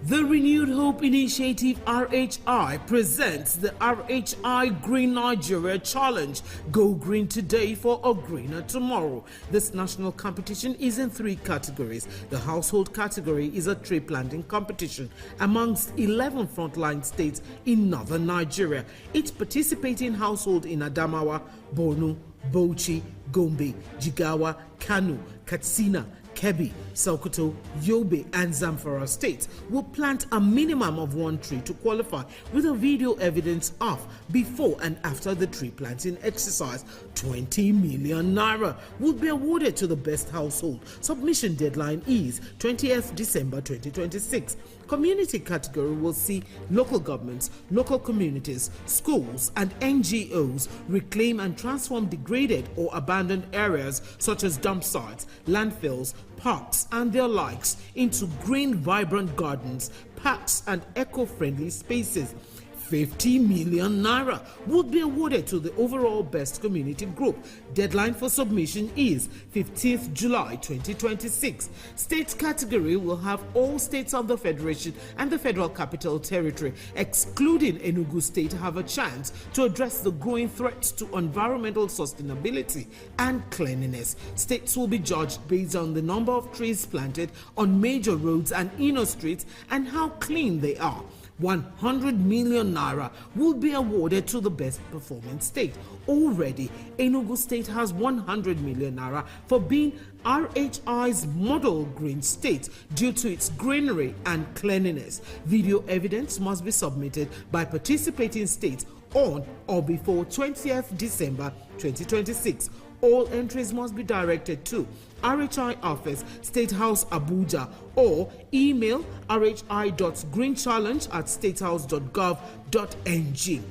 [SPEAKER 14] The Renewed Hope Initiative RHI presents the RHI Green Nigeria Challenge. Go green today for a greener tomorrow. This national competition is in 3 categories. The household category is a tree planting competition amongst 11 frontline states in northern Nigeria. Each participating household in Adamawa, Borno, Bauchi, Gombe, Jigawa, Kano, Katsina, Kebbi, Sokoto, Yobe, and Zamfara states will plant a minimum of 1 tree to qualify, with a video evidence of before and after the tree planting exercise. 20 million naira will be awarded to the best household. Submission deadline is 20th December 2026. Community category will see local governments, local communities, schools, and NGOs reclaim and transform degraded or abandoned areas such as dump sites, landfills, parks, and their likes into green, vibrant gardens, parks, and eco-friendly spaces. 50 million naira would be awarded to the overall best community group. Deadline for submission is 15th July 2026. State category will have all states of the Federation and the Federal Capital Territory, excluding Enugu State, have a chance to address the growing threats to environmental sustainability and cleanliness. States will be judged based on the number of trees planted on major roads and inner streets and how clean they are. 100 million naira will be awarded to the best performing state. Already, Enugu State has 100 million naira for being RHI's model green state due to its greenery and cleanliness. Video evidence must be submitted by participating states on or before 20th December 2026. All entries must be directed to RHI Office, State House, Abuja, or email rhi.greenchallenge@statehouse.gov.ng.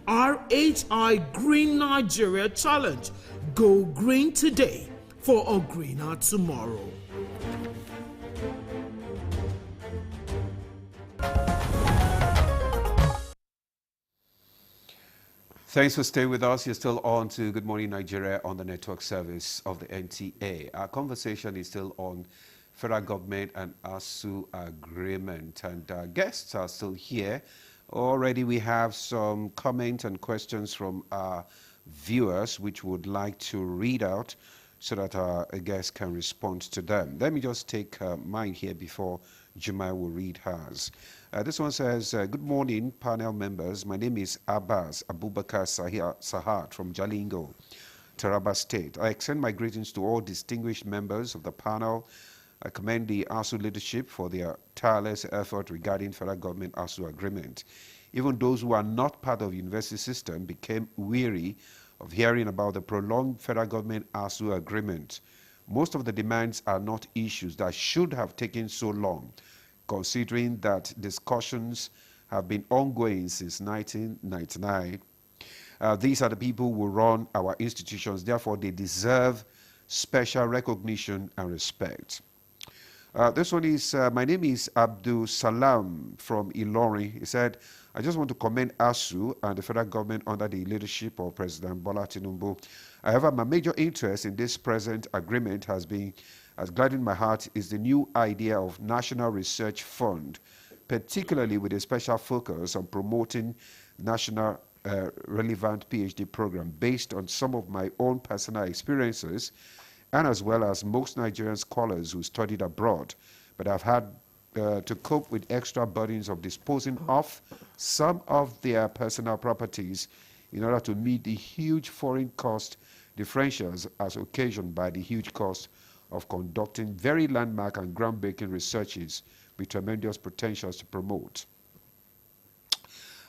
[SPEAKER 14] RHI Green Nigeria Challenge. Go green today for a greener tomorrow.
[SPEAKER 3] Thanks for staying with us. You're still on to Good Morning Nigeria on the network service of the NTA. Our conversation is still on federal government and ASUU agreement, and our guests are still here. Already we have some comments and questions from our viewers which we would like to read out so that our guests can respond to them. Let me just take mine here before Jumai will read hers. This one says, good morning, panel members. My name is Abbas Abubakar Sahad from Jalingo, Taraba State. I extend my greetings to all distinguished members of the panel. I commend the ASUU leadership for their tireless effort regarding federal government ASUU agreement. Even those who are not part of the university system became weary of hearing about the prolonged federal government ASUU agreement. Most of the demands are not issues that should have taken so long, considering that discussions have been ongoing since 1999. These are the people who run our institutions, therefore they deserve special recognition and respect. This one is, my name is Abdul Salam from Ilorin. He said, I just want to commend ASUU and the federal government under the leadership of President Bola Tinubu. However, my major interest in this present agreement has gladdened my heart is the new idea of National Research Fund, particularly with a special focus on promoting national relevant PhD program based on some of my own personal experiences and as well as most Nigerian scholars who studied abroad but have had to cope with extra burdens of disposing of some of their personal properties in order to meet the huge foreign cost differentials as occasioned by the huge cost of conducting very landmark and groundbreaking researches with tremendous potentials to promote.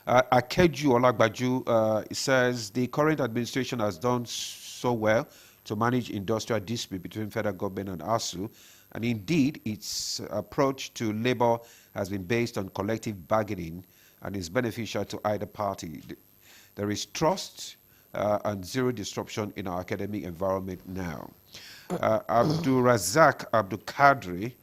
[SPEAKER 3] Akeju Olagbaju says the current administration has done so well to manage industrial dispute between federal government and ASUU, and indeed its approach to labor has been based on collective bargaining and is beneficial to either party. There is trust and zero disruption in our academic environment now. Abdul Razak Abdul Kadri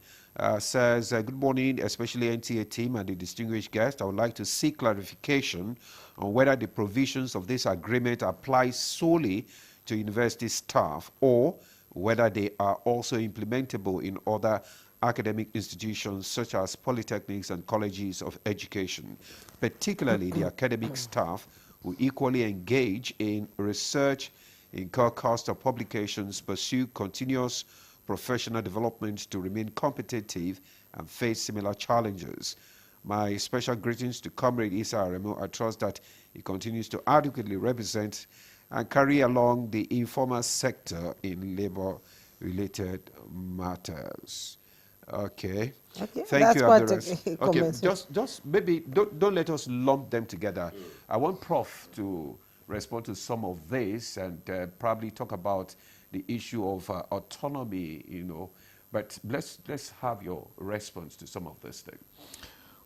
[SPEAKER 3] says, good morning, especially NTA team and the distinguished guest. I would like to seek clarification on whether the provisions of this agreement apply solely to university staff or whether they are also implementable in other academic institutions such as polytechnics and colleges of education, particularly the academic staff who equally engage in research, incur cost of publications, pursue continuous professional development to remain competitive and face similar challenges. My special greetings to Comrade Issa Aremu. I trust that he continues to adequately represent and carry along the informal sector in labor related matters. Okay.
[SPEAKER 2] Okay,
[SPEAKER 3] Thank
[SPEAKER 2] that's
[SPEAKER 3] you,
[SPEAKER 2] quite
[SPEAKER 3] Abdurrahman.
[SPEAKER 2] a
[SPEAKER 3] Okay,
[SPEAKER 2] comment.
[SPEAKER 3] just maybe don't let us lump them together. I want Prof to respond to some of this and probably talk about the issue of autonomy, you know. But let's have your response to some of this thing.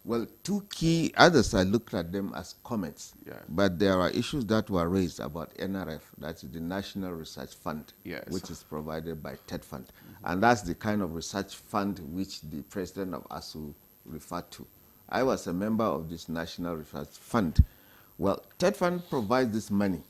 [SPEAKER 12] Well, two key others, I looked at them as comments.
[SPEAKER 3] Yeah.
[SPEAKER 12] But there are issues that were raised about NRF, that's the National Research Fund,
[SPEAKER 3] Yes.
[SPEAKER 12] which is provided by TED Fund. And that's the kind of research fund which the president of ASUU referred to. I was a member of this National Research Fund. Well, TED Fund provides this money,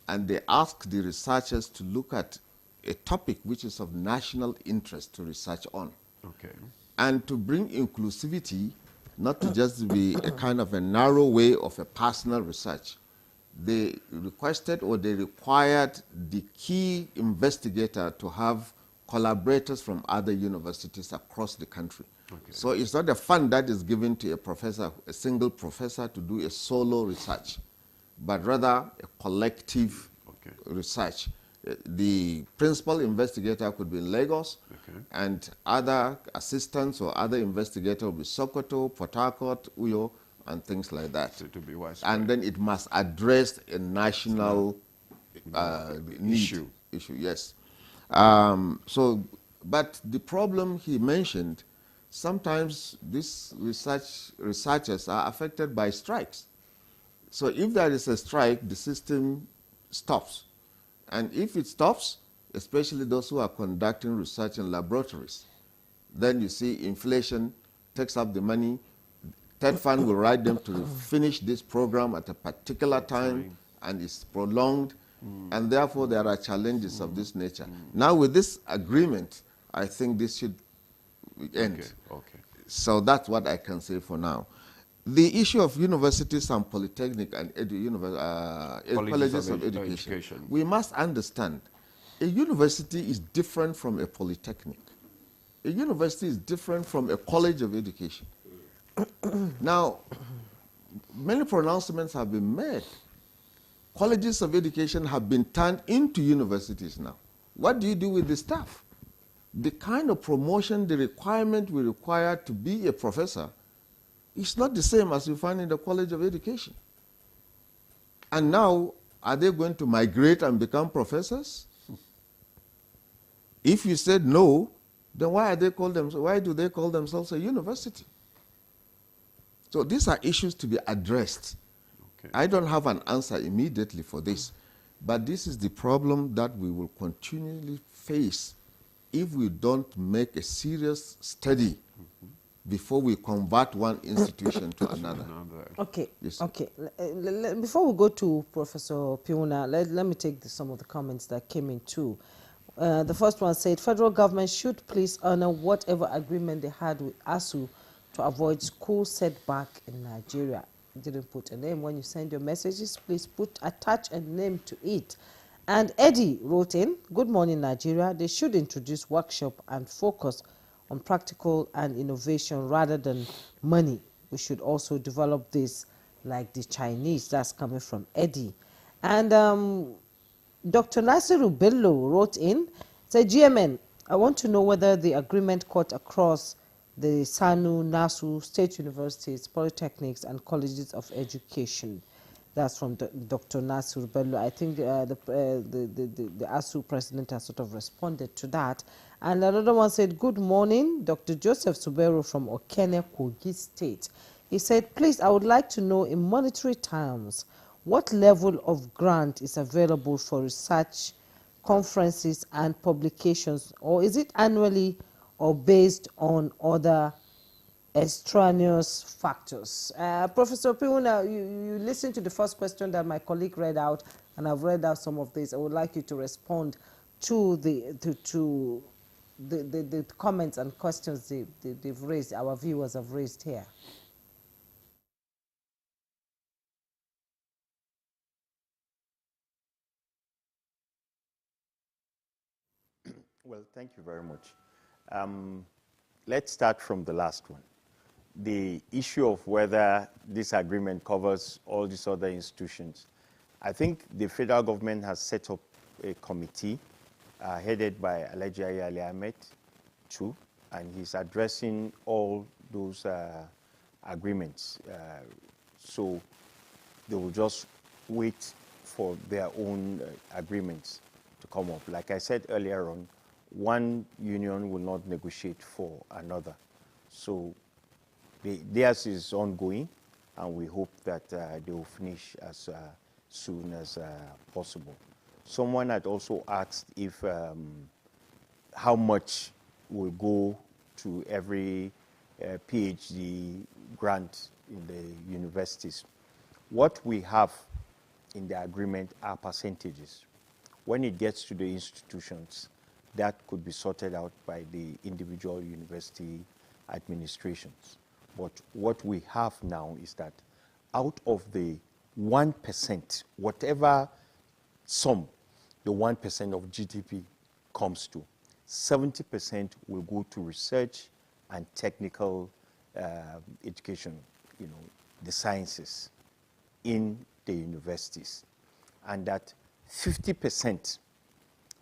[SPEAKER 12] and they ask the researchers to look at a topic which is of national interest to research on.
[SPEAKER 3] Okay.
[SPEAKER 12] And to bring inclusivity, not to just be a kind of a narrow way of a personal research. They requested or they required the key investigator to have collaborators from other universities across the country. Okay. So it's not a fund that is given to a professor, a single professor to do a solo research, but rather a collective research. The principal investigator could be in Lagos, and other assistants or other investigators will be Sokoto, Port Harcourt, Uyo, and things like that.
[SPEAKER 3] So to be widespread.
[SPEAKER 12] And then it must address a national issue, yes. But the problem he mentioned, sometimes these researchers are affected by strikes. So if there is a strike, the system stops. And if it stops, especially those who are conducting research in laboratories, then you see inflation takes up the money. TED Fund will write them to finish this program at a particular time, and it's prolonged, and therefore there are challenges of this nature. Now with this agreement, I think this should end.
[SPEAKER 3] Okay.
[SPEAKER 12] So that's what I can say for now. The issue of universities and polytechnic and colleges of education, we must understand a university is different from a polytechnic. A university is different from a college of education. Now, many pronouncements have been made. Colleges of education have been turned into universities now. What do you do with the staff? The kind of promotion, the requirement we require to be a professor it's not the same as you find in the College of Education. And now, are they going to migrate and become professors? If you said no, then why do they call themselves a university? So these are issues to be addressed. Okay. I don't have an answer immediately for this, but this is the problem that we will continually face if we don't make a serious study before we convert one institution to another.
[SPEAKER 2] Okay.
[SPEAKER 12] Yes.
[SPEAKER 2] Okay. Before we go to Professor Piuna, let me take some of the comments that came in too. The first one said, federal government should please honor whatever agreement they had with ASUU to avoid school setback in Nigeria. Didn't put a name. When you send your messages, please attach a name to it. And Eddie wrote in, good morning, Nigeria. They should introduce workshop and focus on practical and innovation rather than money. We should also develop this like the Chinese. That's coming from Eddie. And Dr. Nasiru Bello wrote in, said, GMN, I want to know whether the agreement cut across the SANU, NASU, state universities, polytechnics, and colleges of education. That's from Dr. Nasiru Bello. I think the ASUU president has sort of responded to that. And another one said, good morning, Dr. Joseph Suberu from Okene, Kogi State. He said, please, I would like to know in monetary terms, what level of grant is available for research, conferences, and publications? Or is it annually or based on other extraneous factors? Professor Piuna, you listened to the first question that my colleague read out, and I've read out some of this. I would like you to respond to the comments and questions they've raised, our viewers have raised here.
[SPEAKER 13] Well, thank you very much. Let's start from the last one. The issue of whether this agreement covers all these other institutions. I think the federal government has set up a committee headed by Alhaji Ali Ahmed too, and he's addressing all those agreements. So they will just wait for their own agreements to come up. Like I said earlier on, one union will not negotiate for another. So theirs is ongoing, and we hope that they will finish as soon as possible. Someone had also asked if how much will go to every PhD grant in the universities. What we have in the agreement are percentages. When it gets to the institutions, that could be sorted out by the individual university administrations. But what we have now is that out of the 1%, whatever sum the 1% of GDP comes to, 70% will go to research and technical education, the sciences in the universities. And that 50%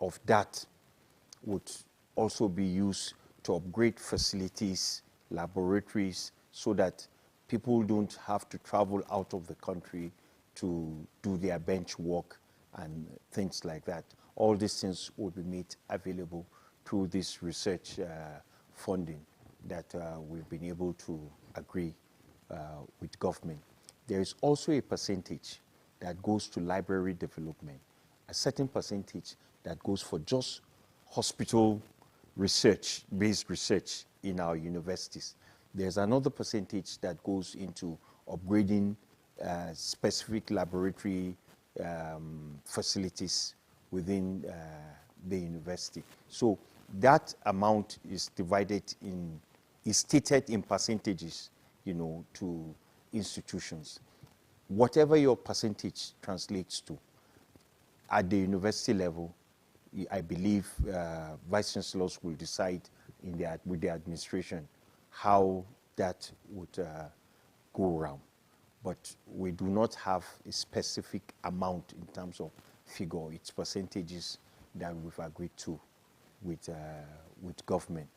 [SPEAKER 13] of that would also be used to upgrade facilities, laboratories, so that people don't have to travel out of the country to do their bench work and things like that. All these things will be made available through this research funding that we've been able to agree with government. There is also a percentage that goes to library development, a certain percentage that goes for just hospital research, based research in our universities. There's another percentage that goes into upgrading specific laboratory facilities within the university. So that amount is stated in percentages, to institutions. Whatever your percentage translates to, at the university level, I believe vice chancellors will decide with the administration how that would go around. But we do not have a specific amount in terms of figure. It's percentages that we've agreed to with government.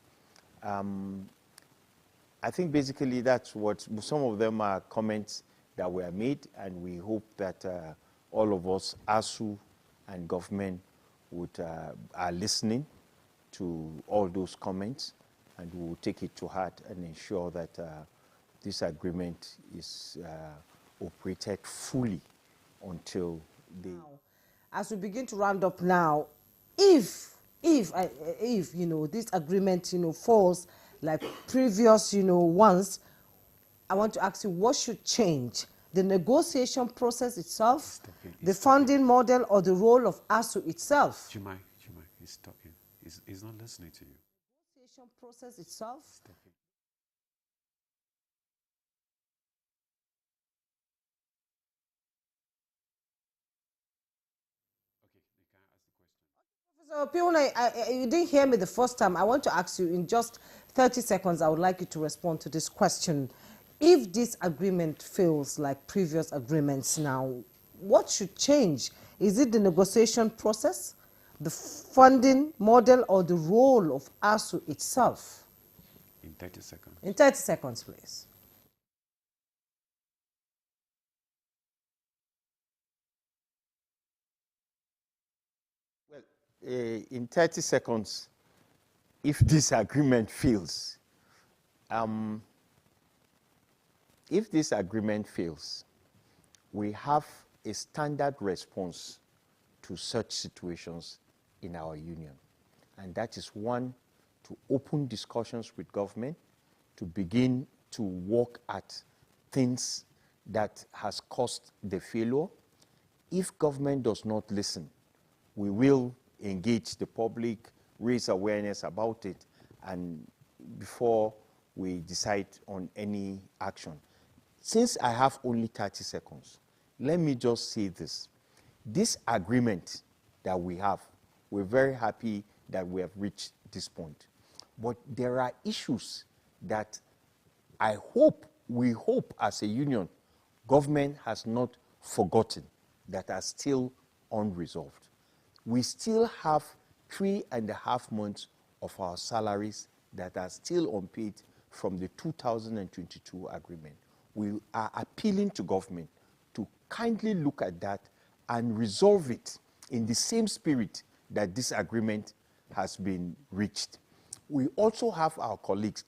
[SPEAKER 13] I think basically that's what some of them are comments that were made, and we hope that all of us, ASUU and government, are listening to all those comments, and we will take it to heart and ensure that this agreement is operated fully until the.
[SPEAKER 2] As we begin to round up now, if this agreement falls like previous ones, I want to ask you, what should change? The negotiation process itself, the funding model, or the role of ASUU itself?
[SPEAKER 3] Chimai, he's talking. He's not listening to you.
[SPEAKER 2] Negotiation process itself. Professor Piona, you didn't hear me the first time. I want to ask you in just 30 seconds, I would like you to respond to this question. If this agreement fails like previous agreements now, what should change? Is it the negotiation process, the funding model, or the role of ASUU itself?
[SPEAKER 3] In 30 seconds.
[SPEAKER 2] In 30 seconds, please.
[SPEAKER 13] Well, in 30 seconds, if this agreement fails, we have a standard response to such situations in our union. And that is, one, to open discussions with government, to begin to work at things that has caused the failure. If government does not listen, we will engage the public, raise awareness about it, and before we decide on any action. Since I have only 30 seconds, let me just say this. This agreement that we have, we're very happy that we have reached this point. But there are issues that we hope as a union, government has not forgotten, that are still unresolved. We still have 3.5 months of our salaries that are still unpaid from the 2022 agreement. We are appealing to government to kindly look at that and resolve it in the same spirit that this agreement has been reached. We also have our colleagues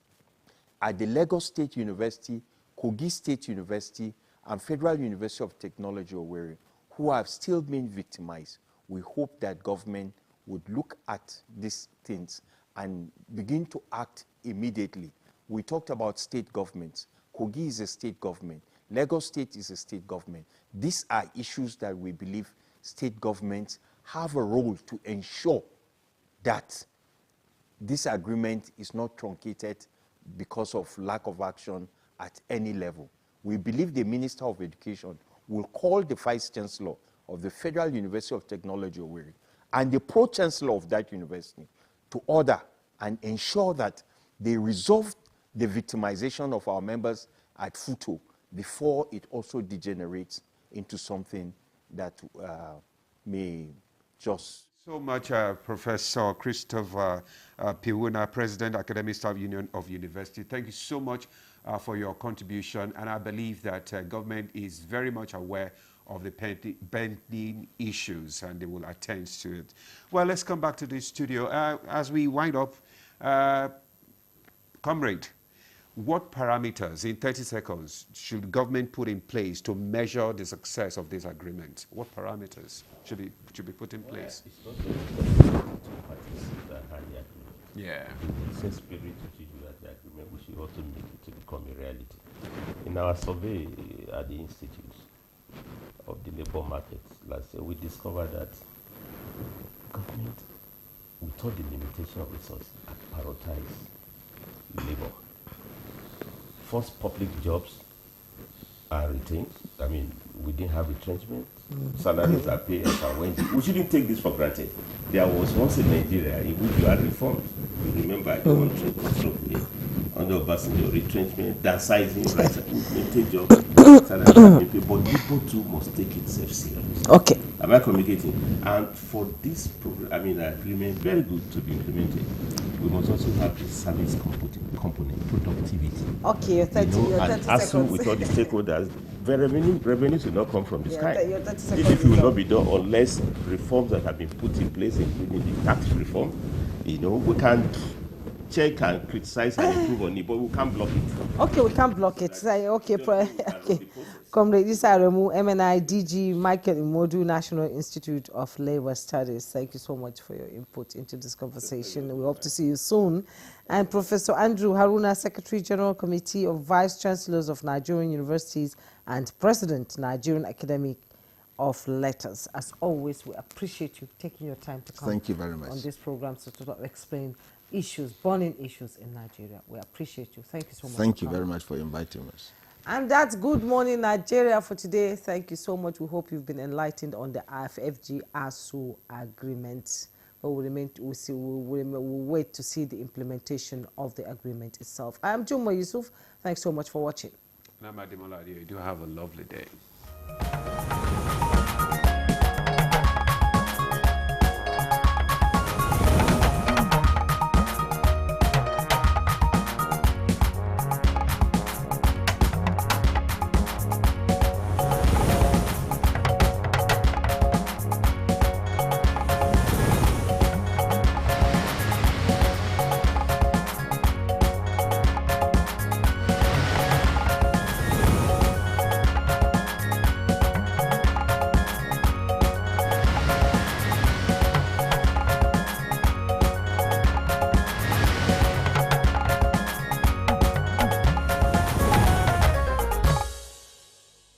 [SPEAKER 13] at the Lagos State University, Kogi State University, and Federal University of Technology, Owerri, who have still been victimized. We hope that government would look at these things and begin to act immediately. We talked about state governments. Kogi is a state government. Lagos State is a state government. These are issues that we believe state governments have a role to ensure that this agreement is not truncated because of lack of action at any level. We believe the Minister of Education will call the Vice Chancellor of the Federal University of Technology, Owerri, and the Pro-Chancellor of that university to order and ensure that they resolve the victimization of our members at FUTO before it also degenerates into something that may just...
[SPEAKER 3] So much, Professor Christopher Piwuna, President, Academic Staff Union of University. Thank you so much for your contribution, and I believe that government is very much aware of the pending issues, and they will attend to it. Well, let's come back to the studio. As we wind up, Comrade, what parameters, in 30 seconds, should government put in place to measure the success of this agreement? What parameters should be put in place?
[SPEAKER 11] It's not just two parties that had the agreement.
[SPEAKER 3] Yeah.
[SPEAKER 11] In the same spirit which you had the agreement, we should also make it to become a reality. In our survey at the Institute of the Labour Market last year, we discovered that government, with all the limitation of resources, prioritize labor. First, public jobs are retained. I mean, we didn't have retrenchment. Salaries are paid as and when. We shouldn't take this for granted. There was once in Nigeria in which you had reforms. You remember, I don't want to under Obasanjo, retrenchment, downsizing, maintain jobs, salaries are paid, but people too must take itself seriously.
[SPEAKER 2] Okay.
[SPEAKER 11] Am I communicating? And for this program, agreement, very good to be implemented. We must also have the service component, productivity.
[SPEAKER 2] Okay, you're 30,
[SPEAKER 11] you know,
[SPEAKER 2] you're 30
[SPEAKER 11] and
[SPEAKER 2] seconds.
[SPEAKER 11] ASUU with all the stakeholders, revenues will not come from the sky.
[SPEAKER 2] You're 30 seconds.
[SPEAKER 11] If it will not be done unless reforms that have been put in place, including the tax reform, we can check and criticize and improve on it, but we can't block it.
[SPEAKER 2] Okay, we can't block it. Okay. Comrade Isaremu, MNI, DG, Michael Imodu, National Institute of Labour Studies. Thank you so much for your input into this conversation. We hope to see you soon. And Professor Andrew Haruna, Secretary General Committee of Vice Chancellors of Nigerian Universities and President, Nigerian Academy of Letters. As always, we appreciate you taking your time to come.
[SPEAKER 12] Thank you very much
[SPEAKER 2] On this program to explain issues, burning issues in Nigeria. We appreciate you. Thank you so much.
[SPEAKER 12] Thank you very much for inviting us.
[SPEAKER 2] And that's Good Morning Nigeria for today. Thank you so much. We hope you've been enlightened on the FFG ASUU agreement. But we'll wait to see the implementation of the agreement itself. I'm Juma Yusuf. Thanks so much for watching.
[SPEAKER 3] And I'm Ademola Adio. You do have a lovely day.